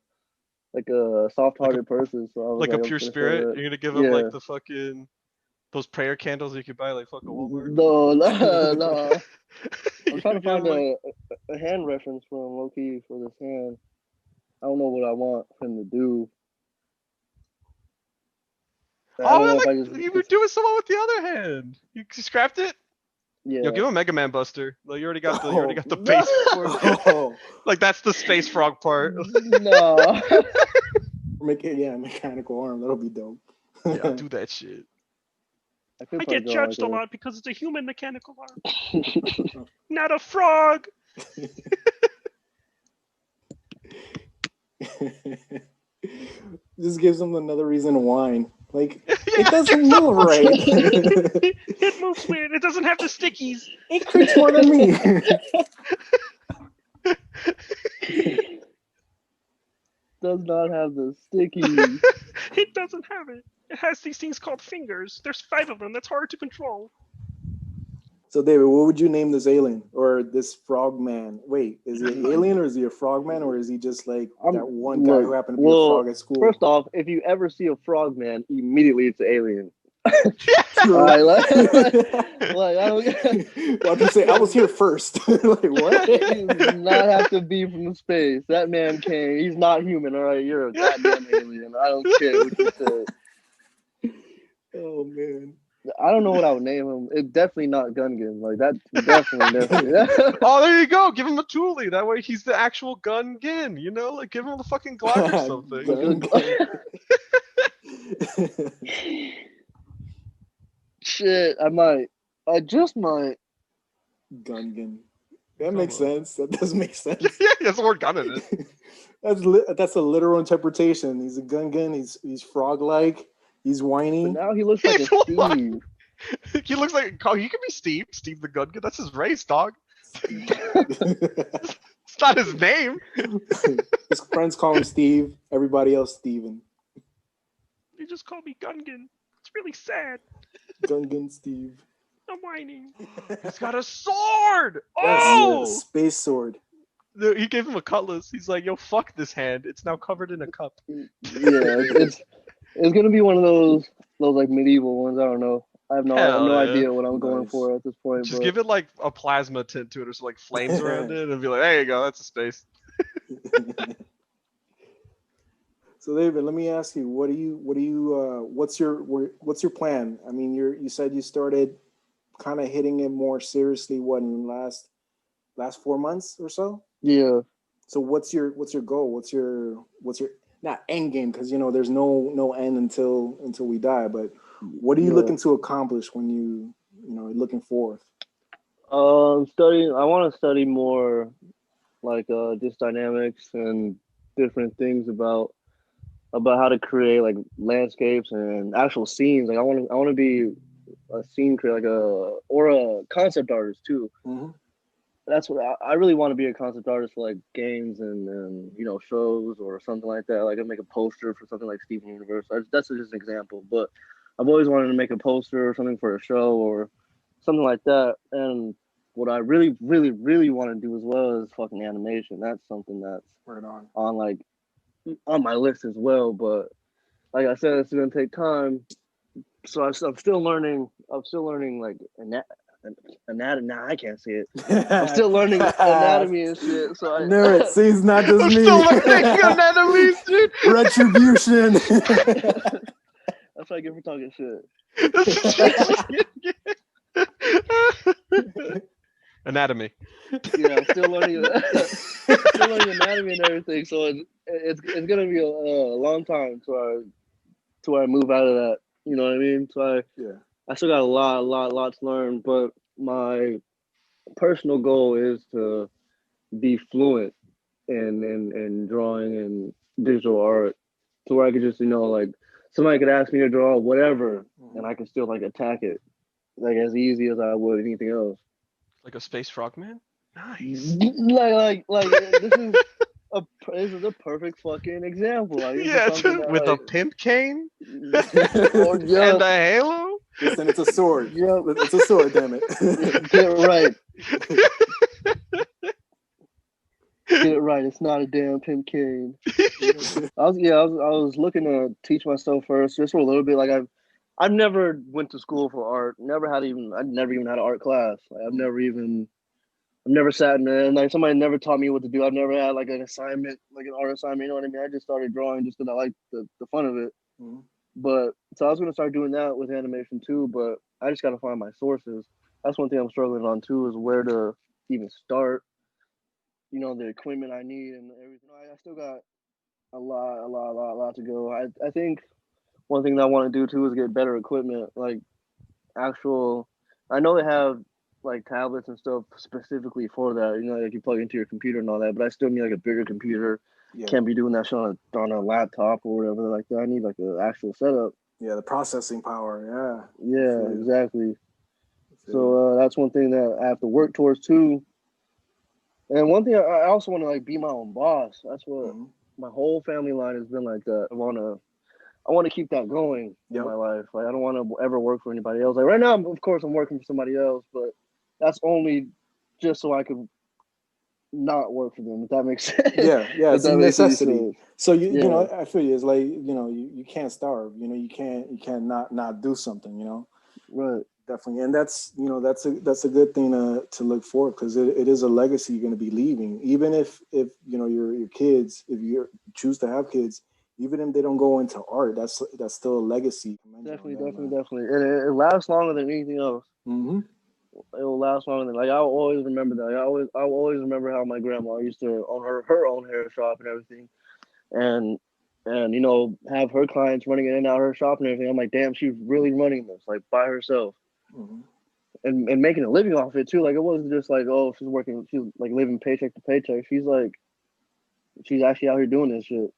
soft-hearted person. So I was
Like a
I'm
pure
gonna say
spirit.
that.
You're gonna give him
Yeah.
like the fucking those prayer candles you could buy like fucking Walmart.
No. I'm
You
trying to
could give
find
him, like,
a hand reference from Loki for this hand. I don't know what I want him to do. I
Oh,
don't know if I
like you were doing someone with the other hand. You scrapped it.
yeah.
Yo, give him a Mega Man Buster. Like you already got the
No.
base for it.
Oh,
Like that's the space frog part.
No.
make it, yeah, mechanical arm. That'll be dope.
Yeah, do that shit.
I could
I
probably
get
draw
judged
like
a lot because it's a human mechanical arm, not a frog.
Just gives him another reason to whine. Like
Yeah,
it doesn't move right.
It moves weird. It doesn't have the stickies.
It creaks more than me.
Does not have the sticky.
It doesn't have it. It has these things called fingers. There's 5 of them. That's hard to control.
So, David, what would you name this alien or this frog man? Wait, is he an alien or is he a frog man or is he just like that one guy who happened to be a frog at school?
First off, if you ever see a frog man, immediately it's an alien.
True.
like I don't
Well, I say I was here first. Like what?
He does not have to be from space. That man came. He's not human. All right, you're a goddamn alien. I don't care what you say.
Oh man.
I don't know what I would name him. It's definitely not Gungan. Like that. Definitely.
Oh, there you go. Give him a Thule. That way he's the actual Gungan. You know, like give him the fucking Glock or something.
Shit, I just might.
Gungan. That makes sense. That does make sense.
Yeah, there's the word gun in it.
That's a literal interpretation. He's a Gungan. He's frog-like. He's whiny.
But now he looks like a Steve.
He looks like he could be Steve. Steve the Gungan. That's his race, dog. It's not his name.
His friends call him Steve. Everybody else Steven.
They just call me Gungan. It's really sad.
Gungan Steve.
I'm whining.
He's got a sword.
Yes,
Oh,
a space sword.
He gave him a cutlass. He's like, yo, fuck this hand. It's now covered in a cup.
Yeah, it's gonna be one of those like medieval ones. I don't know. I have no idea what I'm going for at this point.
Just give it like a plasma tint to it, or so like flames around it, and be like, there you go, that's a space.
So David, let me ask you, what's your plan? I mean, you said you started kind of hitting it more seriously in the last 4 months or so?
Yeah.
So what's your goal? What's your not end game, because there's no end until we die, but what are you looking to accomplish when you're looking forth?
Studying. I want to study more like just dynamics and different things about how to create like landscapes and actual scenes. Like I want to be a scene creator, or a concept artist too.
Mm-hmm.
That's what I really want to be, a concept artist for like games and shows or something like that. Like I make a poster for something like Steven Universe. That's just an example, but I've always wanted to make a poster or something for a show or something like that. And what I really, really, really want to do as well is fucking animation. That's something that's
right
on my list as well. But like I said, it's gonna take time. So I'm still learning. Like anatomy. Nah, I can't see it. I'm still learning anatomy and shit. So
I knew it. See, it's not just
I'm
me.
still learning anatomy, dude.
Retribution.
That's what I get for talking shit.
Anatomy.
Yeah, I'm still learning anatomy and everything. So it's gonna be a long time to where I move out of that. You know what I mean? So I still got a lot to learn. But my personal goal is to be fluent in drawing and digital art, to where I could just like somebody could ask me to draw whatever, and I can still like attack it like as easy as I would anything else.
Like a space frogman? Nice.
Like this is a perfect fucking example. Like,
with a pimp cane and a halo.
Listen, it's a sword. Yeah, it's a sword. Damn it.
Get it right. Get it right. It's not a damn pimp cane. I was looking to teach myself first, just for a little bit. Like I've never went to school for art. I've never even had an art class. Like, I've never even I've never sat in there and like somebody never taught me what to do. I've never had like an assignment, like an art assignment. You know what I mean? I just started drawing just because I like the fun of it.
Mhm.
But so I was gonna start doing that with animation too. But I just gotta find my sources. That's one thing I'm struggling on too is where to even start. You know, the equipment I need and everything. I still got a lot to go. I think one thing that I want to do too is get better equipment, like actual. I know they have like tablets and stuff specifically for that. You know, like you plug into your computer and all that. But I still need like a bigger computer.
Yeah,
Can't be doing that shit on a laptop or whatever like that. I need like an actual setup.
yeah, the processing power.
Yeah,
feel you.
exactly.
I feel you.
So that's one thing that I have to work towards too. And one thing I also want to like be my own boss. That's what
Mhm.
my whole family line has been like that. I want to keep that going in
Yep.
my life. Like I don't want to ever work for anybody else. Like right now, of course, I'm working for somebody else, but that's only just so I could not work for them. If that makes sense.
Yeah,
If
it's a
that makes any
necessity.
sense.
So you know,
Yeah.
I feel you. It's like, you know, you can't starve. You know, you can't not do something. You know,
Right.
definitely, and that's, you know, that's a good thing to look for, because it is a legacy you're going to be leaving. Even if you know your kids, if you choose to have kids, even if they don't go into art, that's still a legacy. Commend you on
Definitely,
that,
definitely,
man.
definitely. And it lasts longer than anything else.
Mm-hmm.
It will last longer than like I'll always remember that. I will always remember how my grandma used to own her own hair shop and everything. And you know, have her clients running in and out of her shop and everything. I'm like, damn, she's really running this like by herself
Mm-hmm.
and making a living off it too. Like it wasn't just like, oh, she's like living paycheck to paycheck. She's actually out here doing this shit.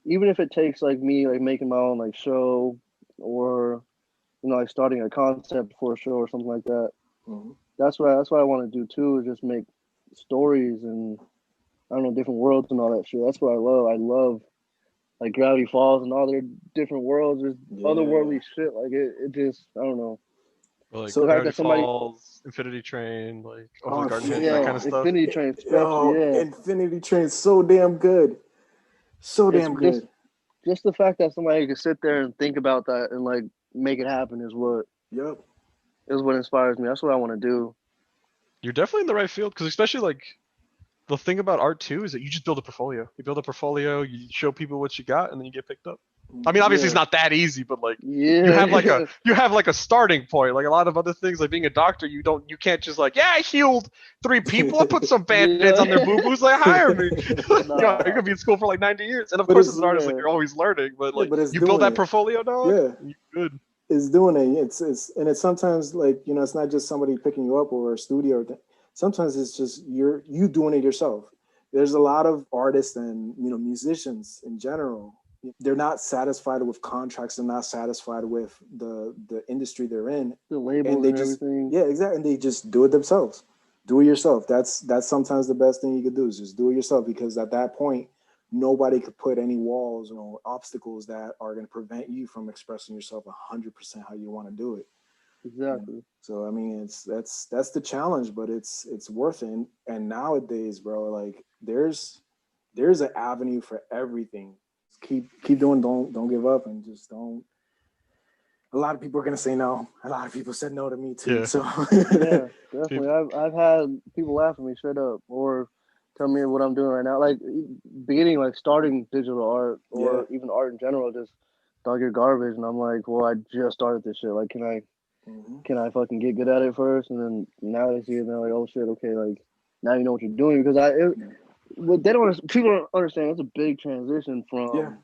Even if it takes like me like making my own like show or you know like starting a concept for a show or something like that.
Mm-hmm.
That's what I want to do too. Is just make stories and I don't know different worlds and all that shit. That's what I love. I love like Gravity Falls and all their different worlds. There's
Yeah.
otherworldly shit. Like it just I don't know.
Or like
The
So
fact
Gravity
that somebody
Falls, Infinity Train, like Over the
oh,
Garden Pit, that
yeah,
kind of stuff.
Infinity Train especially,
oh,
yeah.
Infinity Train, so damn good, so
It's
damn good.
just the fact that somebody can sit there and think about that and like make it happen
Yep.
is what inspires me. That's what I want to do.
You're definitely in the right field because especially like the thing about art too is that you just build a portfolio. You build a portfolio, you show people what you got, and then you get picked up. I mean, obviously
Yeah.
it's not that easy, but like you
Yeah,
have like
yeah.
a starting point. Like a lot of other things, like being a doctor, you can't just like, yeah, I healed 3 people. I put some band-aids on their
Yeah.
boo-boos. Like hire me. You know, you
Nah.
could be in school for like 90 years, and of
But
course as
it's
an artist, like
Yeah.
you're always learning. But
yeah,
like
but it's
you build
doing
that
it.
portfolio, dog.
Yeah,
You good.
it's doing it. It's and it's sometimes like, you know, it's not just somebody picking you up or a studio. Sometimes it's just you doing it yourself. There's a lot of artists and, you know, musicians in general. They're not satisfied with contracts. They're not satisfied with the industry they're in,
The
and
labels
they
and
just,
everything.
yeah, exactly, and they just do it themselves. Do it yourself. That's sometimes the best thing you could do, is just do it yourself, because at that point nobody could put any walls or obstacles that are going to prevent you from expressing yourself 100% how you want to do it. You know?
Exactly.
So I mean, it's that's the challenge, but it's worth it. And nowadays, bro, like there's an avenue for everything. Just keep doing. Don't give up, and just don't. A lot of people are gonna say no. A lot of people said no to me too.
Yeah.
So
Yeah, definitely. I've had people laugh at me straight up or tell me what I'm doing right now. Like beginning, like starting digital art
yeah.
or even art in general, just dog your garbage. And I'm like, well, I just started this shit. Like,
Hmm.
can I fucking get good at it first? And then now they see it and they're like, oh shit, okay, like now you know what you're doing because what they don't people don't understand. It's a big transition
Yeah.
from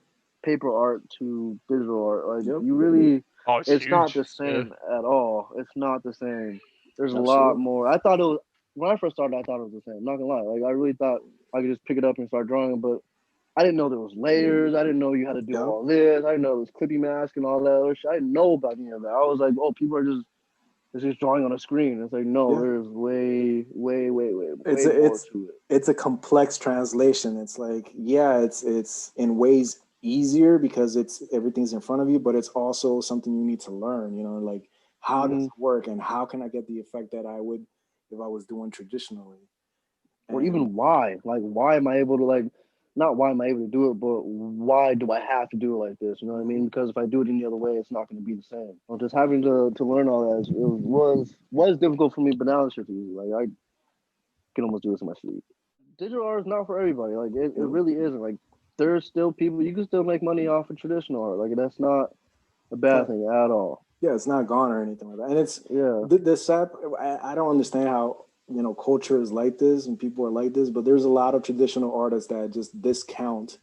paper art to digital art. Like
Yep.
you really,
Oh, it's
it's not
huge.
the same at all. It's not the same. There's a lot
Absolutely.
more. I thought it was when I first started. I thought it was the same. I'm not gonna lie. Like I really thought I could just pick it up and start drawing, but I didn't know there was layers. I didn't know you had to do
Yep.
all this. I didn't know it was clippy mask and all that other shit. I didn't know about any of that. I was like, oh, people are just it's just drawing on a screen. It's like no,
Yeah.
there's way, way, way, way,
It's
way more to it.
it's a complex translation. It's like, yeah, it's in ways easier because it's everything's in front of you, but it's also something you need to learn. You know, like how does
Hmm.
it work, and how can I get the effect that I would if I was doing traditionally?
Or
And
even why? Like, why am I able to like? Not why am I able to do it, but why do I have to do it like this? You know what I mean? Because if I do it any other way, it's not going to be the same. Well, just having to learn all that was difficult for me, but now it's just easy. Like can almost do this in my sleep. Digital art is not for everybody. Like it really isn't. Like there's still people you can still make money off of traditional art. Like that's not a bad thing at all.
Yeah, it's not gone or anything like that. And it's
Yeah.
the sad. I don't understand how culture is like this and people are like this, but there's a lot of traditional artists that just discount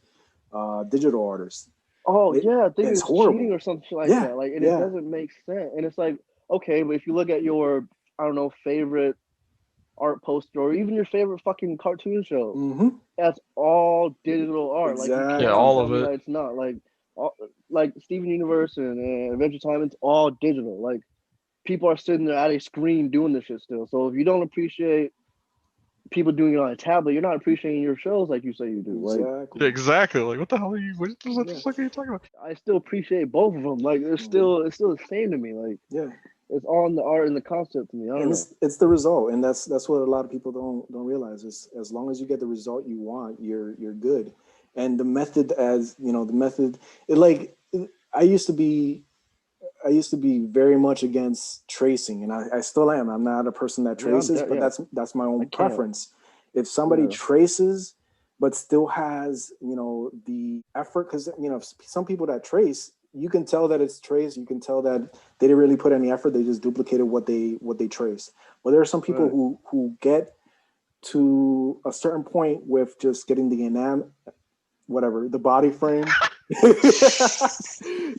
digital artists.
Oh yeah, I think
it's
it's
horrible.
cheating or something like that. Like, and it doesn't make sense. And it's like, okay, but if you look at your, I don't know, favorite art poster or even your favorite fucking cartoon show, that's all digital art.
Exactly.
Like, you
Yeah,
can't
all
tell
of
me
it.
that it's not. Like Steven Universe and Adventure Time, it's all digital. Like, people are sitting there at a screen doing this shit still. So if you don't appreciate people doing it on a tablet, you're not appreciating your shows like you say you do. Like,
Exactly.
Yeah, exactly. Like, what the hell are you? What the fuck are you talking about?
I still appreciate both of them. Like, it's still the same to me. Like,
Yeah.
it's all in the art and the concept to me. I don't know.
It's the result, and that's what a lot of people don't realize. Is as long as you get the result you want, you're good. And the method, I used to be very much against tracing, and I still am. I'm not a person that traces, but that's my own preference. If somebody traces but still has the effort, because some people that trace, you can tell that it's traced. You can tell that they didn't really put any effort. They just duplicated what they traced. But there are some people who get to a certain point with just getting the body frame,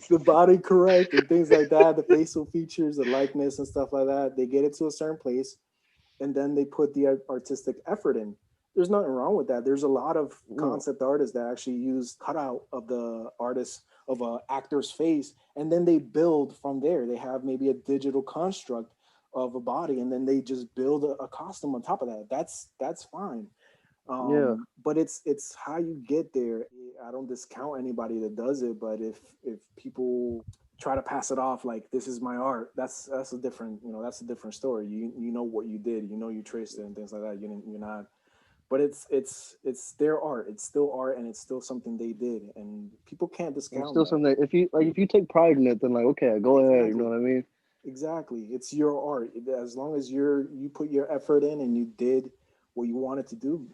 the body correct, and things like that, the facial features, the likeness and stuff like that. They get it to a certain place, and then they put the artistic effort in. There's nothing wrong with that. There's a lot of concept artists that actually use cutout of the artist, of an actor's face, and then they build from there. They have maybe a digital construct of a body, and then they just build a costume on top of that. That's fine. But it's how you get there. I don't discount anybody that does it, but if people try to pass it off like this is my art, that's a different story. You know what you did, you traced it and things like that. You're not. But it's their art. It's still art, and it's still something they did, and people can't discount.
It's still something. If you take pride in it, then okay, go ahead. You know what I mean?
Exactly. It's your art. As long as you put your effort in and you did what you wanted to do,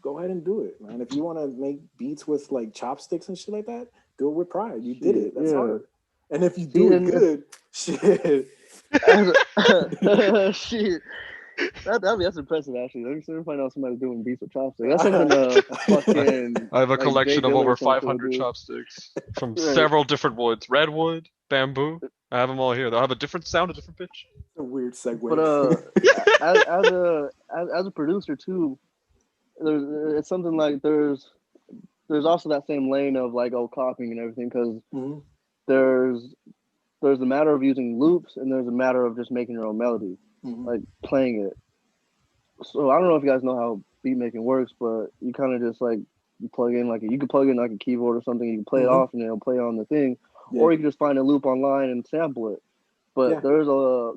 go ahead and do it, man. If you want to make beats with like chopsticks and shit like that, do it with pride. You did it. That's hard. And if you do it good, shit.
Shit. That's impressive, actually. Let me see if I find out somebody doing beats with chopsticks. That's something fucking.
I have a collection of over 500 chopsticks from several different woods: redwood, bamboo. I have them all here. They'll have a different sound, a different pitch.
It's a weird segue.
But as a producer too, it's something like there's also that same lane of like copying and everything, because there's a matter of using loops and there's a matter of just making your own melody. Like playing it. So I don't know if you guys know how beat making works, but you kind of just like you plug in you could plug in like a keyboard or something. You can play it off and it'll play on the thing, or you can just find a loop online and sample it. But there's a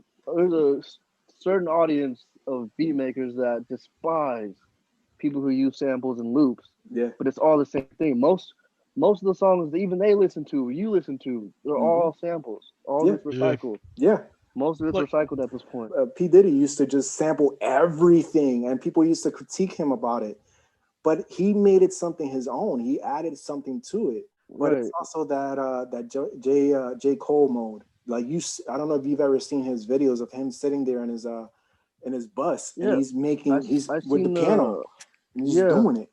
certain audience of beat makers that despise people who use samples and loops.
Yeah.
But it's all the same thing. Most of the songs that even they listen to, you listen to, they're all samples. All of it's recycled.
Yeah.
Most of it's recycled at this point.
P. Diddy used to just sample everything, and people used to critique him about it. But he made it something his own. He added something to it. But it's also that J. Cole mode. Like I don't know if you've ever seen his videos of him sitting there in his bus, and he's making with the piano, and he's doing it.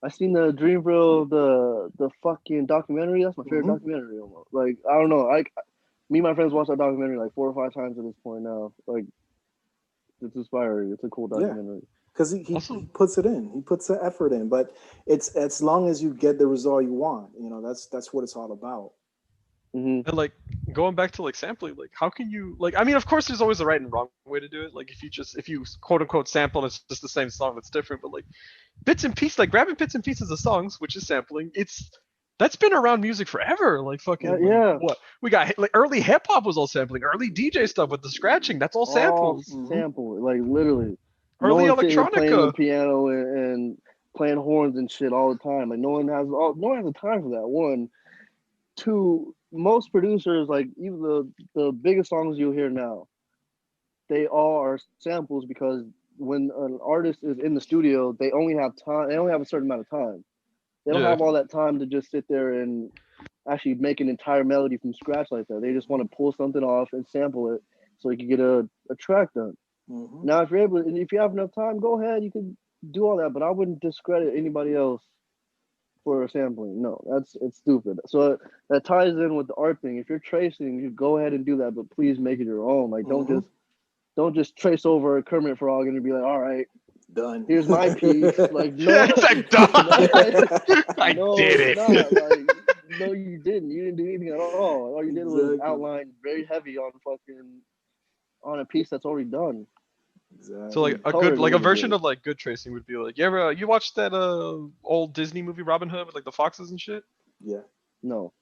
I seen the Dreamville, the fucking documentary. That's my favorite documentary almost. Like, I don't know. Me and my friends watched that documentary like 4 or 5 times at this point now. Like, it's inspiring. It's a cool documentary.
Because he puts it in. He puts the effort in. But it's as long as you get the result you want. That's what it's all about.
And like going back to like sampling, like how can you I mean, of course there's always a right and wrong way to do it. Like if you quote unquote sample and it's just the same song that's different, but like bits and pieces, like grabbing bits and pieces of songs, which is sampling, that's been around music forever. Like fucking what we got, like early hip hop was all sampling, early DJ stuff with the scratching, that's all samples.
Sample, like literally.
Early electronica,
playing the piano and playing horns and shit all the time. Like no one has the time for that. 1, 2. Most producers, like even the biggest songs you'll hear now, they all are samples because when an artist is in the studio, they only have time. They only have a certain amount of time. They don't
Yeah.
have all that time to just sit there and actually make an entire melody from scratch like that. They just want to pull something off and sample it so you can get a track done.
Mhm.
Now, if you're able, and if you have enough time, go ahead. You can do all that, but I wouldn't discredit anybody else for sampling. No, it's stupid. So that ties in with the art thing. If you're tracing, you go ahead and do that, but please make it your own. Like
Mhm.
don't just trace over a Kermit frog and be like, all right,
Done.
here's my piece. Like no,
Yeah, it's like, done. I
no,
did
it's
it.
not. Like no, you didn't. You didn't do anything at all. All you did was
Exactly.
outline very heavy on a piece that's already done.
Exactly.
So like a
Colored
good
a
like a
little
version
bit.
of like good tracing would be like you watched that old Disney movie Robin Hood with like the foxes and shit?
Yeah.
No.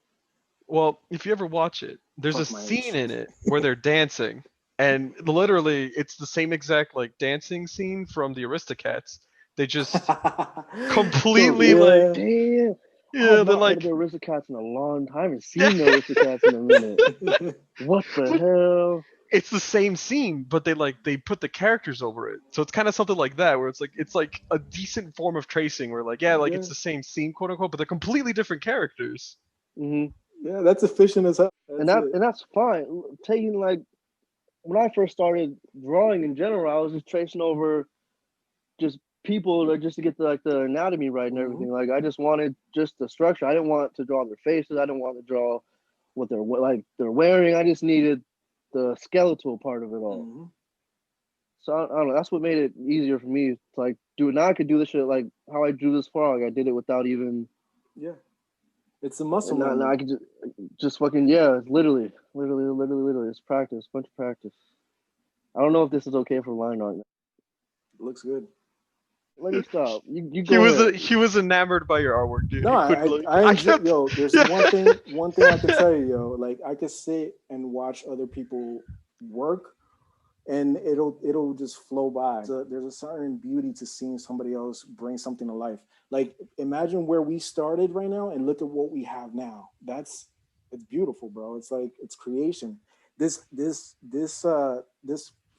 Well, if you ever watch it, there's a
Fuck my
scene
age.
in it where they're dancing, and literally it's the same exact like dancing scene from the Aristocats. They just completely
Yeah.
like
Damn.
yeah,
I've
they're
not
like
heard of the Aristocats in a long time. I haven't seen the Aristocats in a minute. What the hell?
it's the same scene, but they put the characters over it. So it's kind of something like that where it's like a decent form of tracing where like yeah, like it's
Yeah.
the same scene, quote unquote, but they're completely different characters.
Hmm.
Yeah, that's efficient as hell.
And that's fine. Taking like when I first started drawing in general, I was just tracing over just people just to get the anatomy right and
Mhm.
everything. Like I just wanted just the structure. I didn't want to draw their faces. I didn't want to draw what they're wearing. I just needed the skeletal part of it all.
Mhm.
So I don't know. That's what made it easier for me to like do it. Now I could do this shit like how I drew this frog. I did it without even.
Yeah. It's a muscle
And now
memory.
I could just fucking yeah, literally. It's practice, bunch of practice. I don't know if this is okay for line art.
Looks good.
Let me stop. You
He
go
was
ahead.
he was enamored by your artwork, dude.
No,
He couldn't,
I enjoy,
kept-
yo, there's
Yeah.
one thing I can tell you, yo. Like I could sit and watch other people work and it'll just flow by. So there's a certain beauty to seeing somebody else bring something to life. Like imagine where we started right now and look at what we have now. It's beautiful, bro. It's like it's creation. This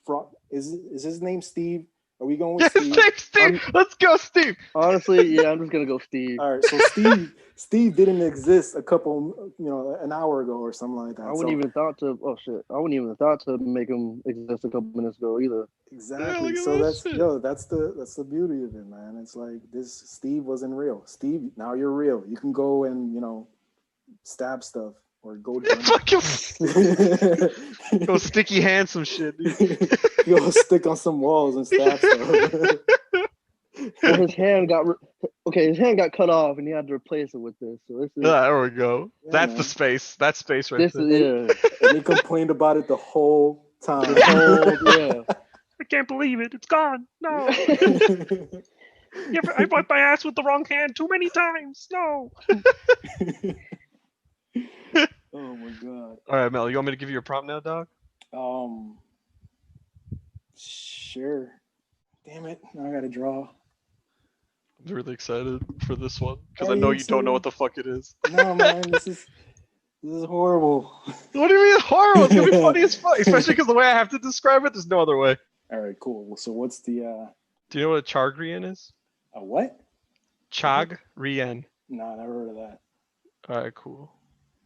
frog is his name Steve? Are we going with
Yes,
Steve?
thanks, Steve. Let's go, Steve.
Honestly, yeah, I'm just gonna go Steve.
All right, so Steve didn't exist an hour ago or something like that.
I wouldn't even thought to. Oh shit! I wouldn't even thought to make him exist a couple minutes ago either.
Exactly.
look at
So
that shit.
that's the beauty of it, man. It's like this Steve wasn't real. Steve, now you're real. You can go and stab stuff or go
Fucking go sticky hand some shit, dude.
go stick on some walls and stab stuff.
Well, his hand got cut off, and he had to replace it with this. So this is
There we go.
Yeah,
That's
man.
the space. That's space right
this
there.
is
And he complained about it the whole time.
yeah.
I can't believe it. It's gone. No. I wiped my ass with the wrong hand too many times. No.
Oh my god.
All right, Mel, you want me to give you a prompt now, dog?
Sure. Damn it! Now I gotta draw.
I'm really excited for this one because
Are
I know
you
you don't know
excited?
what the fuck it is.
No, man, this is horrible.
What do you mean it's horrible? It's gonna be funny as fuck, especially because the way I have to describe it, there's no other way.
All right, cool. So what's the
Do you know what a Chargrian is?
a what?
Chagrian.
No, never heard of that.
All right, cool.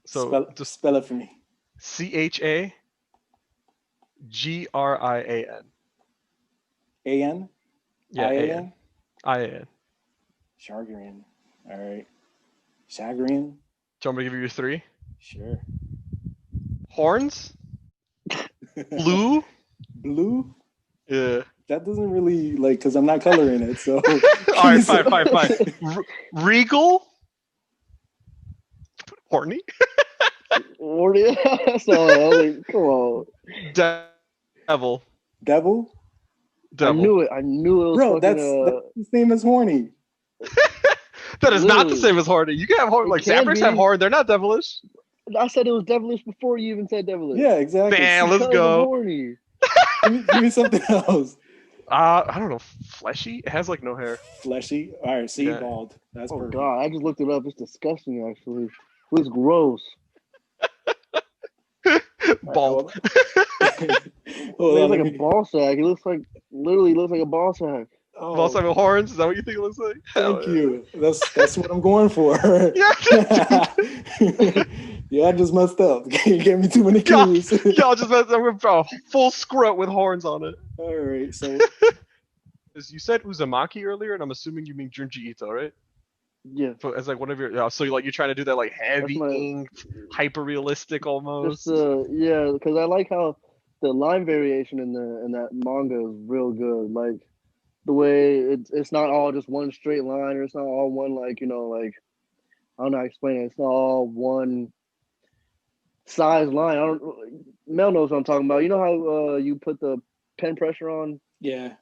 So just
spell it for me.
CHAGRIAN.
A-N?
Yeah,
I-A-N?
IAN.
Chagrin. All right. Chagrin?
Do you want me to give you your three?
Sure.
Horns? Blue?
Blue?
Yeah.
That doesn't really, because I'm not coloring it, so.
All right, fine. Regal? Horny?
Or yeah. So I was like, come on.
Devil.
Devil?
I knew it. I knew it was
Bro,
fucking.
that's the same as horny.
That is not the
Literally.
same as horny. You can have horn,
It
like
can
Zabrix
be.
have horn. They're not devilish.
I said it was devilish before you even said devilish.
Yeah, exactly.
Bam, let's
Because
go.
of horny.
Give me something else.
I don't know. Fleshy? It has like no hair.
Fleshy. All right, see,
Yeah.
bald. That's
Oh
perfect.
god, I just looked it up. It's disgusting. Actually, it looks gross.
Bald.
Hold
He
on,
looks
let
like a
me-
ball sack. He literally looks like a ball sack.
oh,
Bald with horns. Is that what you think it looks like? Hell
thank
yeah.
you. That's what I'm going for.
Yeah.
Yeah, I just messed up. You gave me too many
Y'all,
clues.
y'all just messed up with a full scrut with horns on it.
All right, so
You said Uzumaki earlier, and I'm assuming you mean Junji Ito, right?
Yeah,
As like one of your, yeah. So you're trying to do that like heavy
my-
inked, hyper realistic almost.
just yeah, because I like how the line variation in that manga is real good. Like the way it's not all just one straight line, or it's not all one like like I don't know how to explain it. It's not all one size line. I don't. Mel knows what I'm talking about. You know how you put the pen pressure on
yeah.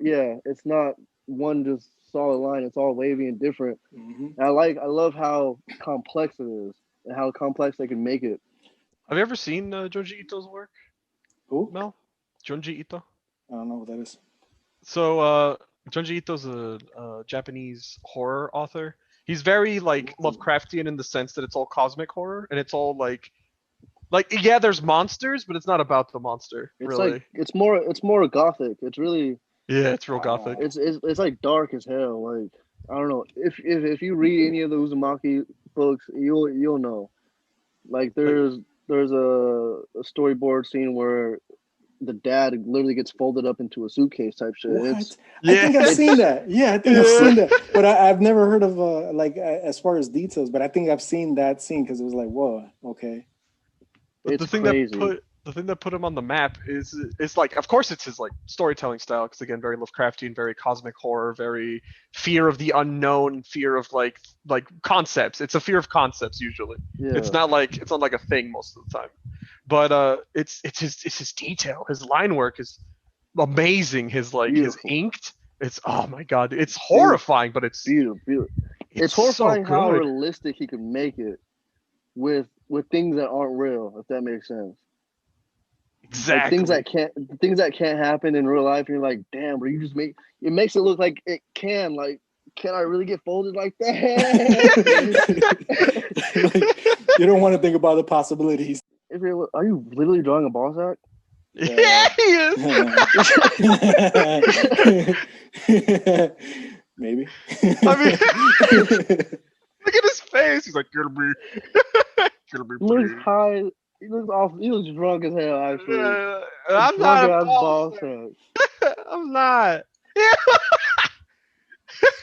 yeah, it's not one just solid line. It's all wavy and different.
Hmm.
And I love how complex it is and how complex they can make it.
Have you ever seen Junji Ito's work,
Who?
Mel? Junji Ito.
I don't know what that is.
So Junji Ito's a Japanese horror author. He's very like Lovecraftian in the sense that it's all cosmic horror and it's all like yeah, there's monsters, but it's not about the monster,
It's
really.
like it's more gothic. It's really
Yeah, it's real gothic.
it's like dark as hell. Like I don't know if you read any of the Uzumaki books, you'll know. Like there's a storyboard scene where the dad literally gets folded up into a suitcase type shit.
What?
It's
I think I've seen that. Yeah, I think I've
Yeah.
seen that. But I've never heard of as far as details. But I think I've seen that scene because it was like, whoa, okay.
But
it's
the thing
crazy.
that put him on the map is it's like, of course it's his like storytelling style, because again, very Lovecraftian, very cosmic horror, very fear of the unknown, fear of like concepts. It's a fear of concepts usually.
Yeah.
It's not like a thing most of the time. But it's his detail. His line work is amazing. His
Beautiful.
inked. It's, oh my god, it's horrifying, but it's
beautiful. It's
so
horrifying how
good.
realistic he can make it with things that aren't real, if that makes sense.
Exactly.
Like things that can't happen in real life. And you're like, damn, bro, you just make it makes it look like it can. Like, can I really get folded like that?
Like, you don't want to think about the possibilities.
Are you literally drawing a ball sack?
Yeah, he is.
Maybe.
I mean, look at his face. He's like, gonna be
He looks
pretty.
high. He looks off. He looks drunk as hell. Actually,
I'm
Drunk
not a
ass
ball
ball
sack.
sack.
I'm not.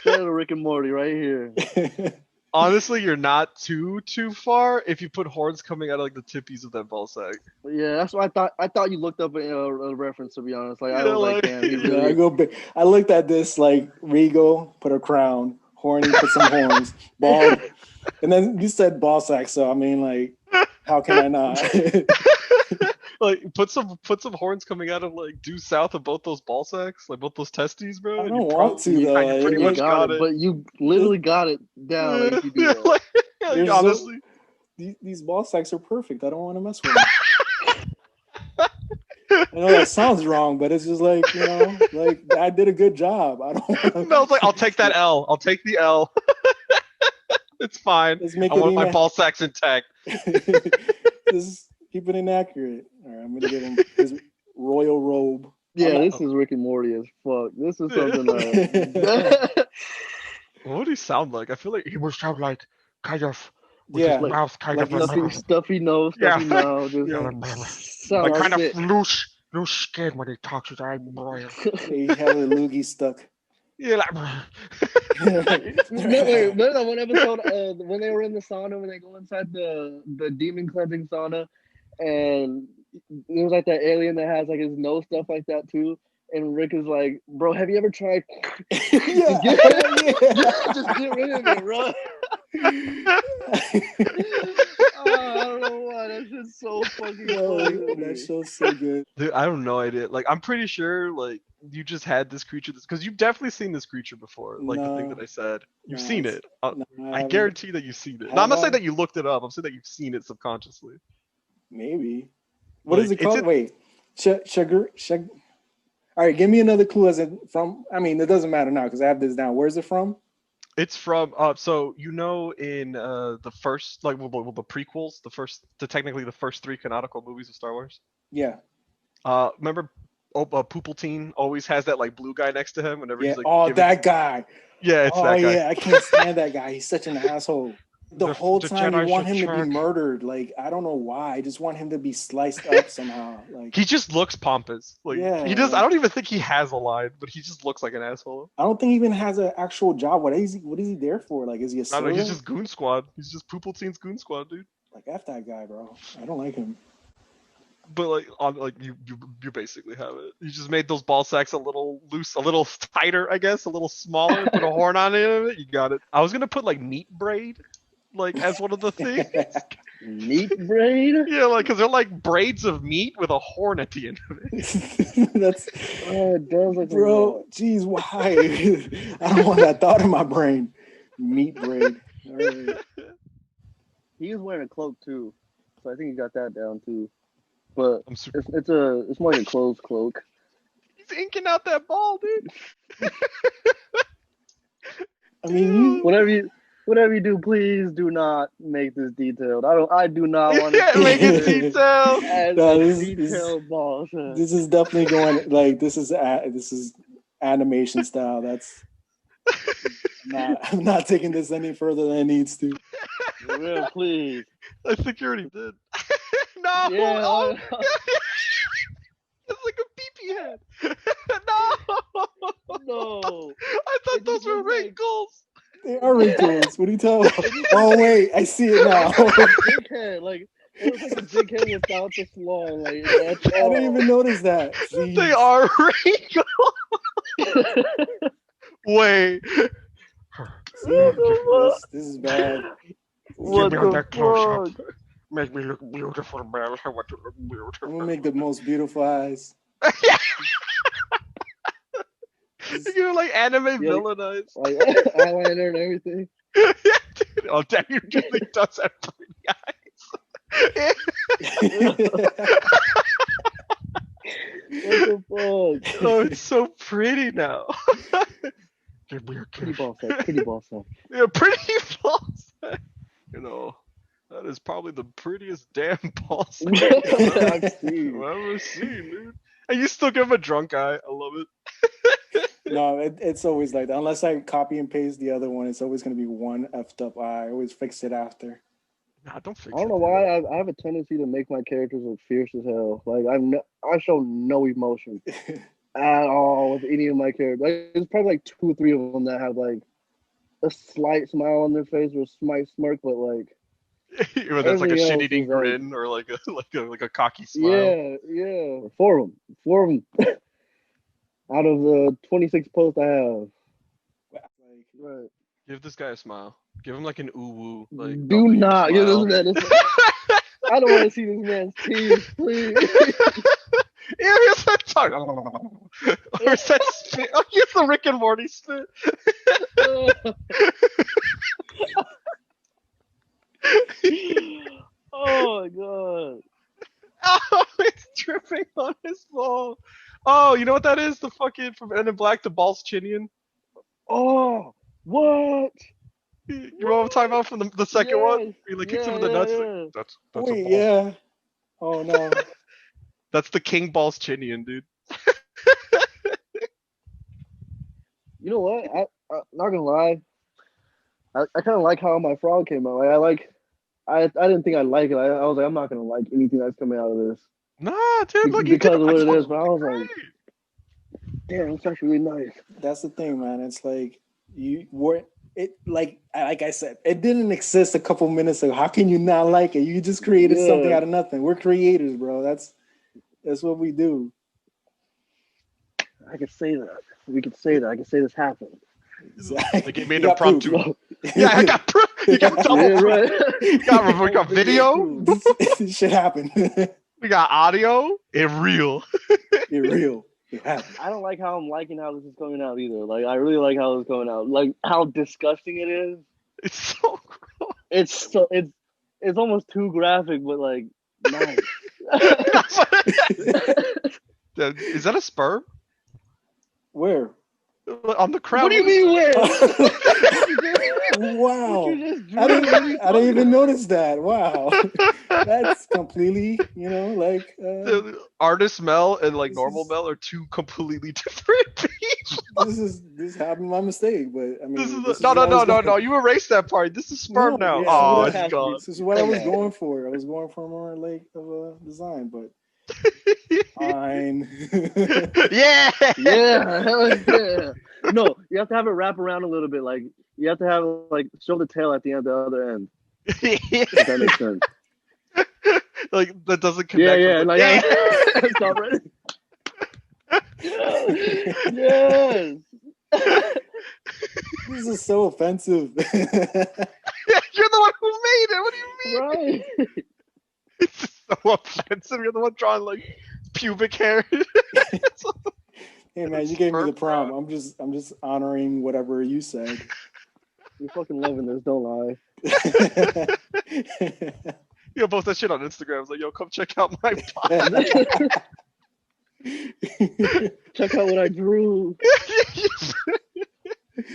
Straight out of Rick and Morty right here.
Honestly, you're not too far if you put horns coming out of like the tippies of that ball sack.
Yeah, that's what I thought. I thought you looked up a reference, to be honest. Like I
Yeah,
was like,
like-
damn, he
Yeah,
really.
I go big. I looked at this like Regal put a crown, Horny put some horns, Bald, and then you said ball sack. So I mean, like, how can I not?
Like put some horns coming out of like due south of both those ball sacks, like both those testes, bro.
I
and
don't
you
want to, though.
You pretty
You
much got it.
But you literally got it down. Like, if you do that.
Like,
There's so-
honestly,
These ball sacks are perfect. I don't want to mess with them. I know that sounds wrong, but it's just like, like I did a good job. I don't want to.
Mel's like, I'll take that L. I'll take the L. It's fine.
Let's make
I
it
want my ball sacks intact.
Just keep it inaccurate. All right, I'm gonna get him his royal robe.
Yeah,
I'm
this is Rick and Morty as fuck. This is something like.
What would he sound like? I feel like he would sound like kind of with
Yeah,
his mouth kind
like
of
stuffy nose, stuffy
Yeah.
mouth. Just
Yeah.
sounds
like kind
sick.
of loose skin when he talks with that boy.
He had a loogie stuck.
Yeah, like
No, wait, remember that one episode when they were in the sauna, when they go inside the demon cleansing sauna, and it was like that alien that has like his nose stuff like that too. And Rick is like, "Bro, have you ever tried
Yeah,
just get rid of it, bro?" I don't know why. That's just so fucking funny. to me.
That show's so good.
dude, I have no idea. Like, I'm pretty sure like you just had this creature, because you've definitely seen this creature before. Like the thing
No.
that I said, you've
No,
seen it.
No,
I
haven't.
guarantee that you've seen it.
Have
No, I'm not
I?
saying that you looked it up. I'm saying that you've seen it subconsciously.
Maybe. What is
Like,
it called? Wait, sugar. All right, give me another clue. As in from? I mean, it doesn't matter now because I have this down. Where's it from?
It's from so in the first the prequels, technically the first three canonical movies of Star Wars.
Yeah.
Remember Poopletine always has that like blue guy next to him whenever
Yeah.
he's like
Oh,
giving.
that guy.
Yeah, it's
Oh
that guy.
yeah, I can't stand that guy. He's such an asshole. The whole
the
time you
Jedi
want
should
him to be
check.
murdered. Like, I don't know why. I just want him to be sliced up somehow. Like,
He just looks pompous. Like
Yeah,
he does. I
like-
don't even think he has a line, but he just looks like an asshole.
I don't think he even has an actual job. What is he there for? Like, is he a
I don't know.
servant?
He's just Goon Squad. He's just Poopeltine's Goon Squad, dude.
Like, F that guy, bro. I don't like him.
But you basically have it. You just made those ball sacks a little loose, a little tighter, I guess, a little smaller. Put a horn on the end of it. You got it. I was gonna put like meat braid, like as one of the things.
Meat braid?
Yeah, like because they're like braids of meat with a horn at the end of it.
That's
Oh, it does look
bro. Jeez, why? I don't want that thought in my brain. Meat braid. All right.
He was wearing a cloak too, so I think he got that down too. But
I'm super.
it's more like a closed cloak.
He's inking out that ball, dude.
I mean,
Whatever you do, please do not make this detailed. I do not want
Yeah,
to
make it detailed.
as
No,
a
this-
detailed ball. So.
this is definitely going like this is animation style. That's I'm not taking this any further than it needs to.
For real, please.
I think you already did. No.
Yeah.
Oh, it's like a peepee head. No.
No.
I thought
It
those
just
were
looks like-
wrinkles.
They are wrinkles. What are you talking about? Oh wait, I see it now.
Big head, like it was like a big head without the long. Like that's
I
all.
didn't even notice that. Jeez.
They are wrinkles. Wait.
This is bad.
What
Give me
the
that close-up.
fuck?
Make me look beautiful, man. I want to look
I'm
beautiful.
gonna make the most beautiful eyes.
You're like anime villainized.
Like eyeliner and everything.
Yeah, dude. Oh, damn, you really does have pretty eyes.
What the fuck?
Oh, it's so pretty now. Give me a
Kitty
kiss.
ball sack. Kitty ball sack.
Yeah, pretty balls. You know, that is probably the prettiest damn balls
I've
I've
seen.
ever seen, dude. And you still give him a drunk eye. I love it.
No, it's always like that. Unless I copy and paste the other one, it's always gonna be one effed up eye. I always fix it after.
Nah, don't fix
I don't
it,
know
dude.
why I have a tendency to make my characters look fierce as hell. Like I show no emotion at all with any of my characters. Like, there's probably like 2 or 3 of them that have like a slight smile on their face or a slight smirk, but like
Or that's like a
Everything else
shit-eating
is like-
grin or like a cocky smile.
yeah, 4 of them out of the 26 posts I have.
Like,
Right.
Give this guy a smile. Give him like an ooh-woo. Like,
Do
don't
not give
smile.
this man. I don't want to see this man's teeth, please.
Yeah, here's that tongue. Or is that spit? Oh, here's the Rick and Morty spit.
Oh my god.
Oh, it's dripping on his ball. Oh, you know what that is? The fucking from Men in Black, the Balls Chinian.
Oh, what?
You know what I'm talking about from the second one?
Yes.
He like kicks him in
Yeah,
the nuts.
yeah,
like,
yeah.
that's a
wait,
ball.
yeah. Oh no.
That's the King Balls Chinian, dude.
You know what? I not gonna lie. I kind of like how my frog came out. Like, I didn't think I'd like it. I was like, I'm not gonna like anything that's coming out of this.
Nah, dude, look, you
Because
did
of what it
looks
is, but I was like-
great.
Damn, it's actually really nice.
That's the thing, man. It's like you were it like I said, it didn't exist a couple minutes ago. How can you not like it? You just created something
Yeah.
out of nothing. We're creators, bro. That's what we do.
I could say that. We could say that. I could say this happened.
Like it made
You got proof.
impromptu. Yeah, I got proof. You got double
Yeah,
proof.
right.
We got video.
This shit happened.
We got audio and real.
You're real. It happened.
I don't like how I'm liking how this is coming out either. Like, I really like how it's coming out. Like how disgusting it is.
It's so gross.
It's almost too graphic, but like nice.
Is that a sperm?
Where?
On the crown.
What do you mean where?
Wow.
What you just
I
drew? What are you
didn't
talking
even notice that. Wow. That's completely, like
The artist Mel and like
This
normal
is-
Mel are two completely different people.
this happened by mistake, but I mean
This is
this is
no,
what
no,
I was
no, no,
going-
no. You erased that part. This is sperm
No,
now.
yeah,
Oh,
what
it's
happened?
gone.
This is what I was
Come on.
going for. I was going for more like of a design, but fine.
Yeah.
Yeah, hell yeah. No, you have to have it wrap around a little bit. Like you have to have like show the tail at the end, the other end. If that makes sense.
Like that doesn't
Yeah,
connect.
yeah,
with
like
it.
stop right. Yes.
This is so offensive.
You're the one who made it. What do you mean?
Right.
It's just so offensive. You're the one drawing like pubic hair.
Hey man, you gave me the
Sperm
prompt.
crowd.
I'm just honoring whatever you said.
You're fucking loving this, don't lie.
You post that shit on Instagram. It's like, yo, come check out my pod.
Check out what I drew.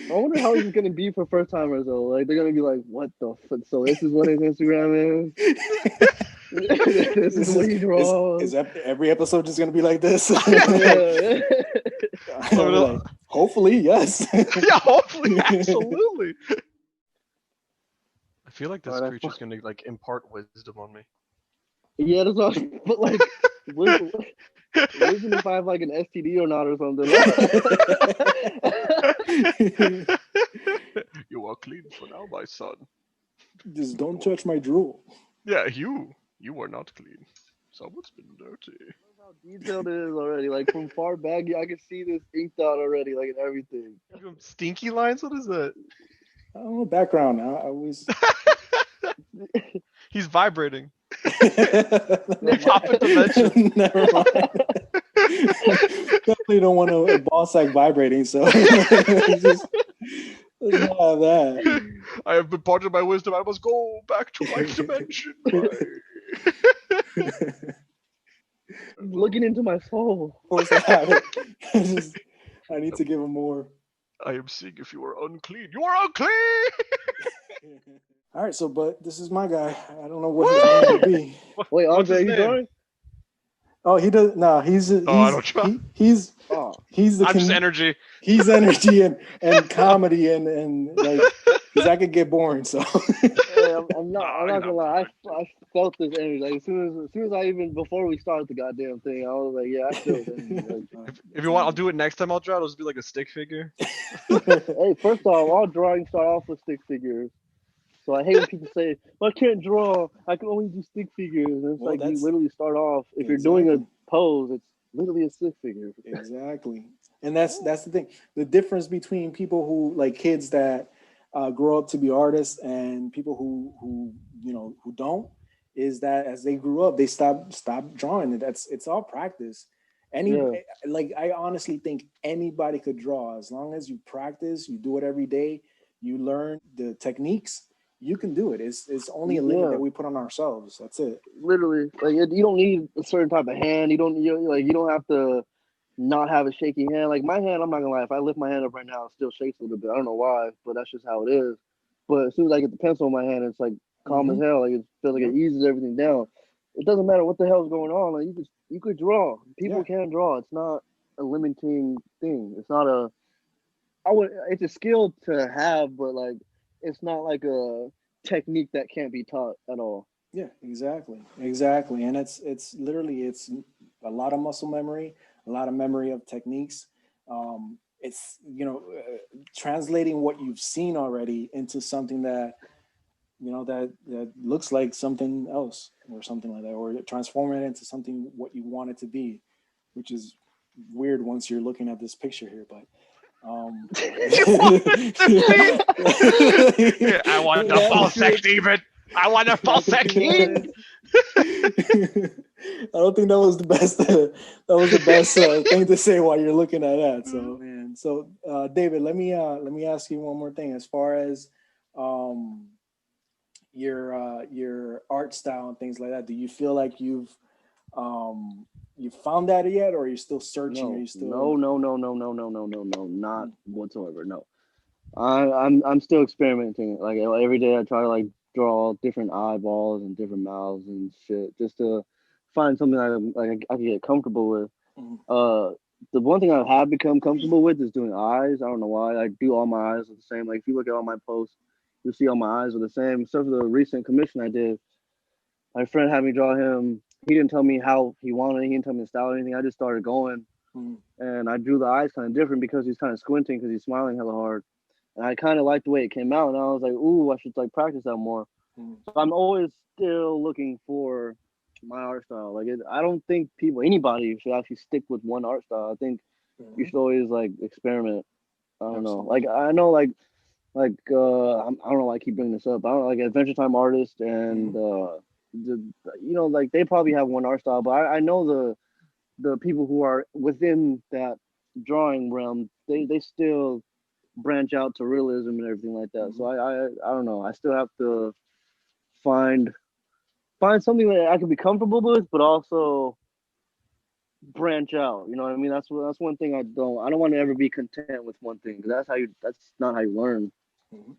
I wonder how this is gonna be for first timers though. Like they're gonna be like, "What the fuck?" So this is what his Instagram is. This is what he draws.
Is every episode just gonna be like this?
Yeah.
I'm like, hopefully, yes.
Yeah, hopefully, absolutely. I feel like this
Alright,
creature's gonna like impart wisdom on me.
Yeah, that's what. But like, wisdom if I have like an STD or not or something.
You are clean for now, my son.
Just don't touch my drool.
Yeah, you are not clean. Someone's been dirty.
How detailed it is already. Like from far back, I can see this inked out already, like in everything.
Stinky lines? What is that?
I don't know, background. I always.
He's vibrating.
Top
of dimension.
Never mind. Definitely don't want a ball sack vibrating, so just let's not have that.
I have been parted by wisdom. I must go back to my dimension.
Looking into my soul.
Force to have it. I need to give him more.
I am seeing if you are unclean. You are unclean!
All right, so but this is my guy. I don't know what he's going to be.
Wait,
What's
Andre,
his
you
name?
drawing?
Oh, he does. No, he's
I don't try.
he's
Oh,
he's the
I'm just
com-
energy.
he's energy and comedy and like because I could get boring. So
yeah, I'm not. I'm
Nah,
not gonna lie. I felt this energy. Like as soon as I even before we started the goddamn thing, I was like, yeah, I feel this energy. Like,
If you want, I'll do it next time. I'll draw. It'll just be like a stick figure.
hey, first off, all drawings start off with stick figures. So I hate when people say, well, "I can't draw. I can only do stick figures." And it's
Well,
like you
that's-
literally start off. If you're doing a
Exactly.
pose, it's literally a stick figure.
Exactly, and that's the thing. The difference between people who like kids that grow up to be artists and people who who don't is that as they grew up they stop drawing. It's all practice. Like I honestly think anybody could draw as long as you practice, you do it every day, you learn the techniques. You can do it. It's only a limit
Yeah.
that we put on ourselves. That's it.
Literally, like you don't need a certain type of hand. You don't have to not have a shaky hand. Like my hand, I'm not gonna lie. If I lift my hand up right now, it still shakes a little bit. I don't know why, but that's just how it is. But as soon as I get the pencil in my hand, it's like calm as hell. Like it feels like it eases everything down. It doesn't matter what the hell's going on. Like you could draw. People can draw. It's not a limiting thing. It's not a. It's a skill to have, but like it's not like a technique that can't be taught at all.
Yeah, exactly, and it's literally a lot of muscle memory, a lot of memory of techniques. It's translating what you've seen already into something that that looks like something else or something like that, or transforming it into something what you want it to be, which is weird once you're looking at this picture here, but.
I want the ball sack, Steven. I want a ball sack.
I don't think that was the best. That was the best thing to say while you're looking at that. So, man. So, David, let me ask you one more thing. As far as your art style and things like that, do you feel like you've You found that yet, or are you still searching? Are you still
No, not whatsoever. No, I'm still experimenting. Like every day, I try to like draw different eyeballs and different mouths and shit, just to find something I can get comfortable with.
Mhm.
The one thing I have become comfortable with is doing eyes. I don't know why. I do all my eyes are the same. Like if you look at all my posts, you'll see all my eyes are the same. Except for the recent commission I did, my friend had me draw him. He didn't tell me how he wanted it. He didn't tell me the style or anything. I just started going,
Mhm.
and I drew the eyes kind of different because he's kind of squinting because he's smiling hella hard. And I kind of liked the way it came out, and I was like, "Ooh, I should like practice that more."
Mhm.
So I'm always still looking for my art style. Like I don't think anybody should actually stick with one art style. I think you
Mhm.
should always like experiment. I don't know.
Absolutely.
Like I know I don't know why I keep bringing this up. I don't know, like Adventure Time artists and like they probably have one art style, but I know the people who are within that drawing realm, they still branch out to realism and everything like that. So
Mhm.
I don't know. I still have to find something that I can be comfortable with, but also branch out. You know what I mean? That's one thing I don't want to ever be content with one thing because that's not how you learn.
Mhm.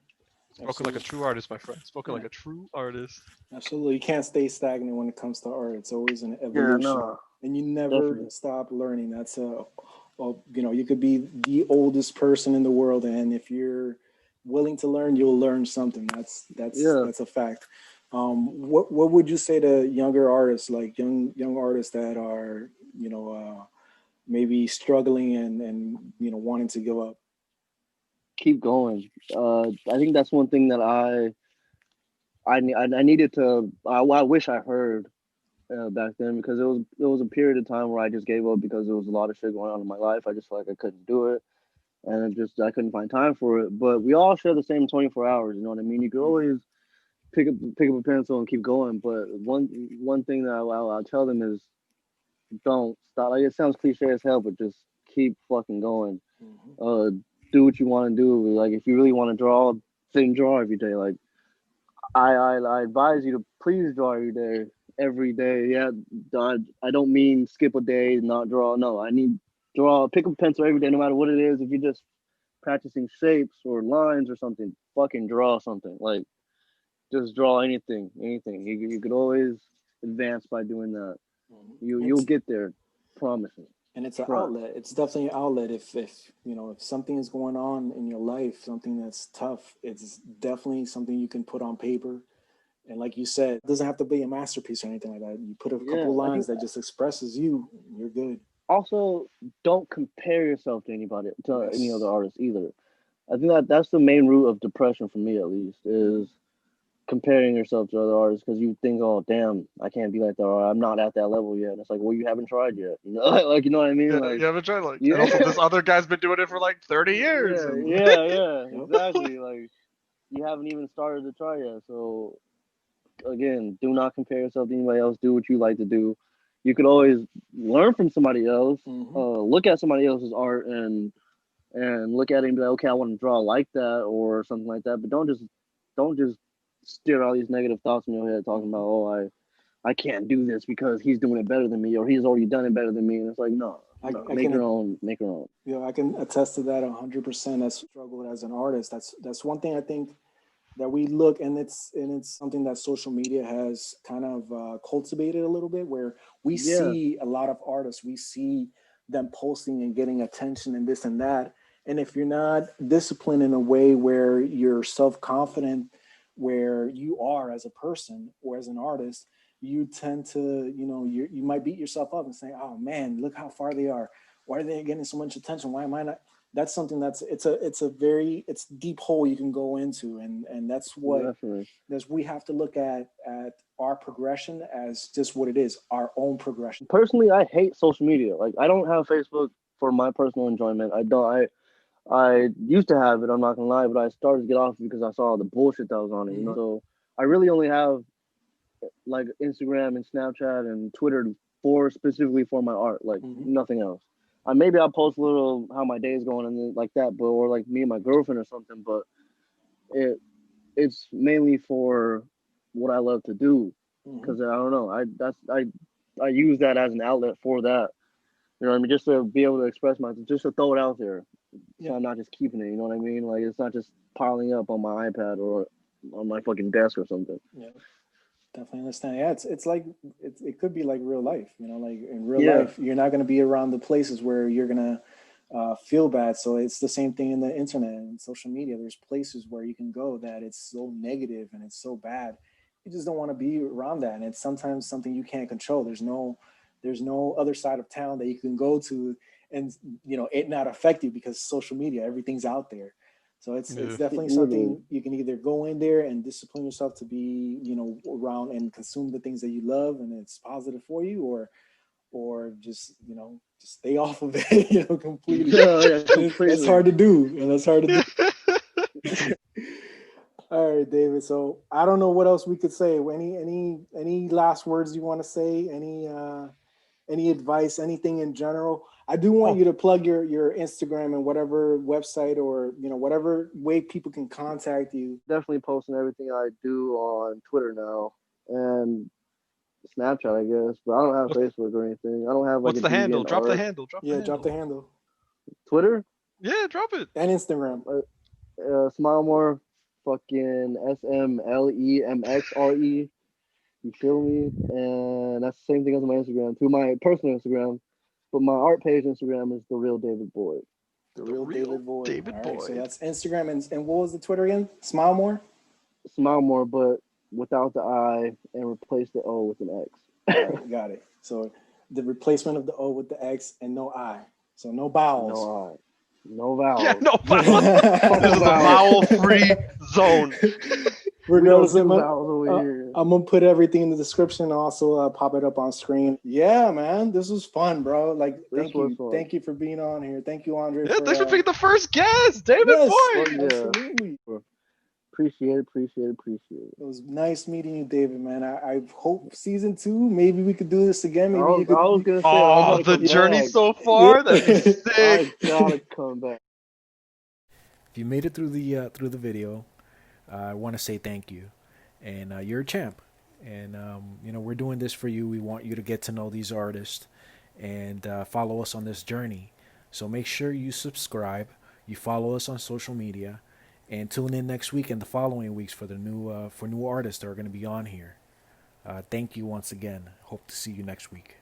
Spoken like a
Absolutely.
true artist, my friend. Spoken
Yeah.
like a true artist.
Absolutely. You can't stay stagnant when it comes to art. It's always an
Yeah,
evolution,
no,
and you never
definitely.
stop learning. That's you could be the oldest person in the world, and if you're willing to learn, you'll learn something.
Yeah,
That's a fact. What would you say to younger artists, like young artists that are, maybe struggling and wanting to give up?
keep going. I think that's one thing that I needed to. I wish I heard back then because it was a period of time where I just gave up because there was a lot of shit going on in my life. I just felt like I couldn't do it, and I couldn't find time for it. But we all share the same 24 hours. You know what I mean? You could always pick up a pencil and keep going. But one thing that I'll tell them is don't stop. Like it sounds cliche as hell, but just keep fucking going.
Mhm.
Uh, do what you want to do. Like if you really want to draw, then draw every day. Like I advise you to please draw every day. Yeah, I don't mean skip a day, not draw. No, I need draw. Pick up a pencil every day, no matter what it is. If you're just practicing shapes or lines or something, fucking draw something. Like just draw anything. You could always advance by doing that.
Mhm.
You'll get there, promising.
And it's an
Trust.
outlet. It's definitely an outlet. If something is going on in your life, something that's tough, it's definitely something you can put on paper. And like you said, it doesn't have to be a masterpiece or anything like that. You put a couple
Yeah,
of
I
lines
think
that just expresses you, you're good.
also don't compare yourself to anybody to any other
Yes.
artist either. I think that's the main root of depression for me at least
Hmm.
is comparing yourself to other artists because you think, oh damn, I can't be like that or I'm not at that level yet. And it's like, well, you haven't tried yet. You know, like you know what I mean?
Yeah,
Like
you haven't tried like, and
yeah,
also this other guy's been doing it for like 30 years,
yeah,
and
yeah,
Yep.
exactly. Like you haven't even started to try yet. So again, do not compare yourself to anybody else. Do what you like to do. You could always learn from somebody else.
Hmm.
Look at somebody else's art and look at it and be like, okay, I want to draw like that or something like that. But don't just steer all these negative thoughts in your head talking about,
Hmm.
oh, I can't do this because he's doing it better than me or he's already done it better than me. And it's like, no, no,
I can,
make your own.
I can attest to that 100%. That's struggled as an artist. That's one thing I think that we look, and it's something that social media has kind of cultivated a little bit, where we
Yeah,
see a lot of artists, we see them posting and getting attention and this and that, and if you're not disciplined in a way where you're self-confident, where you are as a person or as an artist, you tend to, you might beat yourself up and say, oh man, look how far they are, why are they getting so much attention, why am I not? That's something that's it's deep hole you can go into, and
definitely.
we have to look at our progression as just what it is, our own progression.
Personally, I hate social media. Like, I don't have Facebook for my personal enjoyment. I don't. I used to have it. I'm not gonna lie, but I started to get off because I saw the bullshit that was on it. You know,
Hmm.
so I really only have like Instagram and Snapchat and Twitter for specifically for my art, like
Hmm.
nothing else. Maybe I'll post a little how my day is going and like that, but or like me and my girlfriend or something. But it it's mainly for what I love to do
Hmm.
because I don't know. I I use that as an outlet for that. You know what I mean? Just to be able to express myself, just to throw it out there. So I'm not just keeping it. You know what I mean? Like it's not just piling up on my iPad or on my fucking desk or something.
Yeah, definitely understand. Yeah, it's like it could be like real life. You know, like in real
Yeah.
life, you're not gonna be around the places where you're gonna feel bad. So it's the same thing in the internet and social media. There's places where you can go that it's so negative and it's so bad. You just don't want to be around that, and it's sometimes something you can't control. There's no other side of town that you can go to, and it not affect you because social media, everything's out there. So it's definitely
Literally.
something you can either go in there and discipline yourself to be around and consume the things that you love and it's positive for you, or just just stay off of it completely.
Yeah,
That's
completely.
hard to do, and that's hard to do. All right, David. So I don't know what else we could say. Any last words you want to say? Any advice? Anything in general? I do want you to plug your Instagram and whatever website or whatever way people can contact you.
Definitely posting everything I do on Twitter now and Snapchat, I guess. But I don't have Facebook or anything. I don't have like
What's
a
the handle?
deviant
Drop the
art.
handle. Drop the
Yeah,
handle.
drop the handle
Twitter
Yeah, drop it.
and Instagram.
Smile more, fucking SMLEMXRE. You feel me? And that's the same thing as my Instagram, through my personal Instagram. But my art page Instagram is The Real David Boyd.
The
The
real
real
David Boyd.
David
All right, so
Boyd.
that's Instagram and what was the Twitter again? Smile more.
Smile more, but without the I, and replace the O with an X.
All right, got it. So the replacement of the O with the X and no I. So no vowels.
No I. No vowels.
Yeah, no vowels. This is a vowel-free zone.
Regardless,
we don't do vowels over here.
I'm gonna put everything in the description and also pop it up on screen. Yeah, man, this was fun, bro. Like, thank you for being on here. Thank you, Andre.
Yeah, thanks for being the first guest, David
yes,
Boyd.
Yeah.
absolutely.
Appreciate it.
It was nice meeting you, David, man. I hope season 2, maybe we could do this again. Maybe you could.
I was gonna say,
Oh, the journey so far. That'd be sick.
I gotta come back.
If you made it through the video, I want to say thank you, and you're a champ. And we're doing this for you. We want you to get to know these artists and follow us on this journey. So make sure you subscribe, you follow us on social media, and tune in next week and the following weeks for the new artists that are going to be on here. Thank you once again. Hope to see you next week.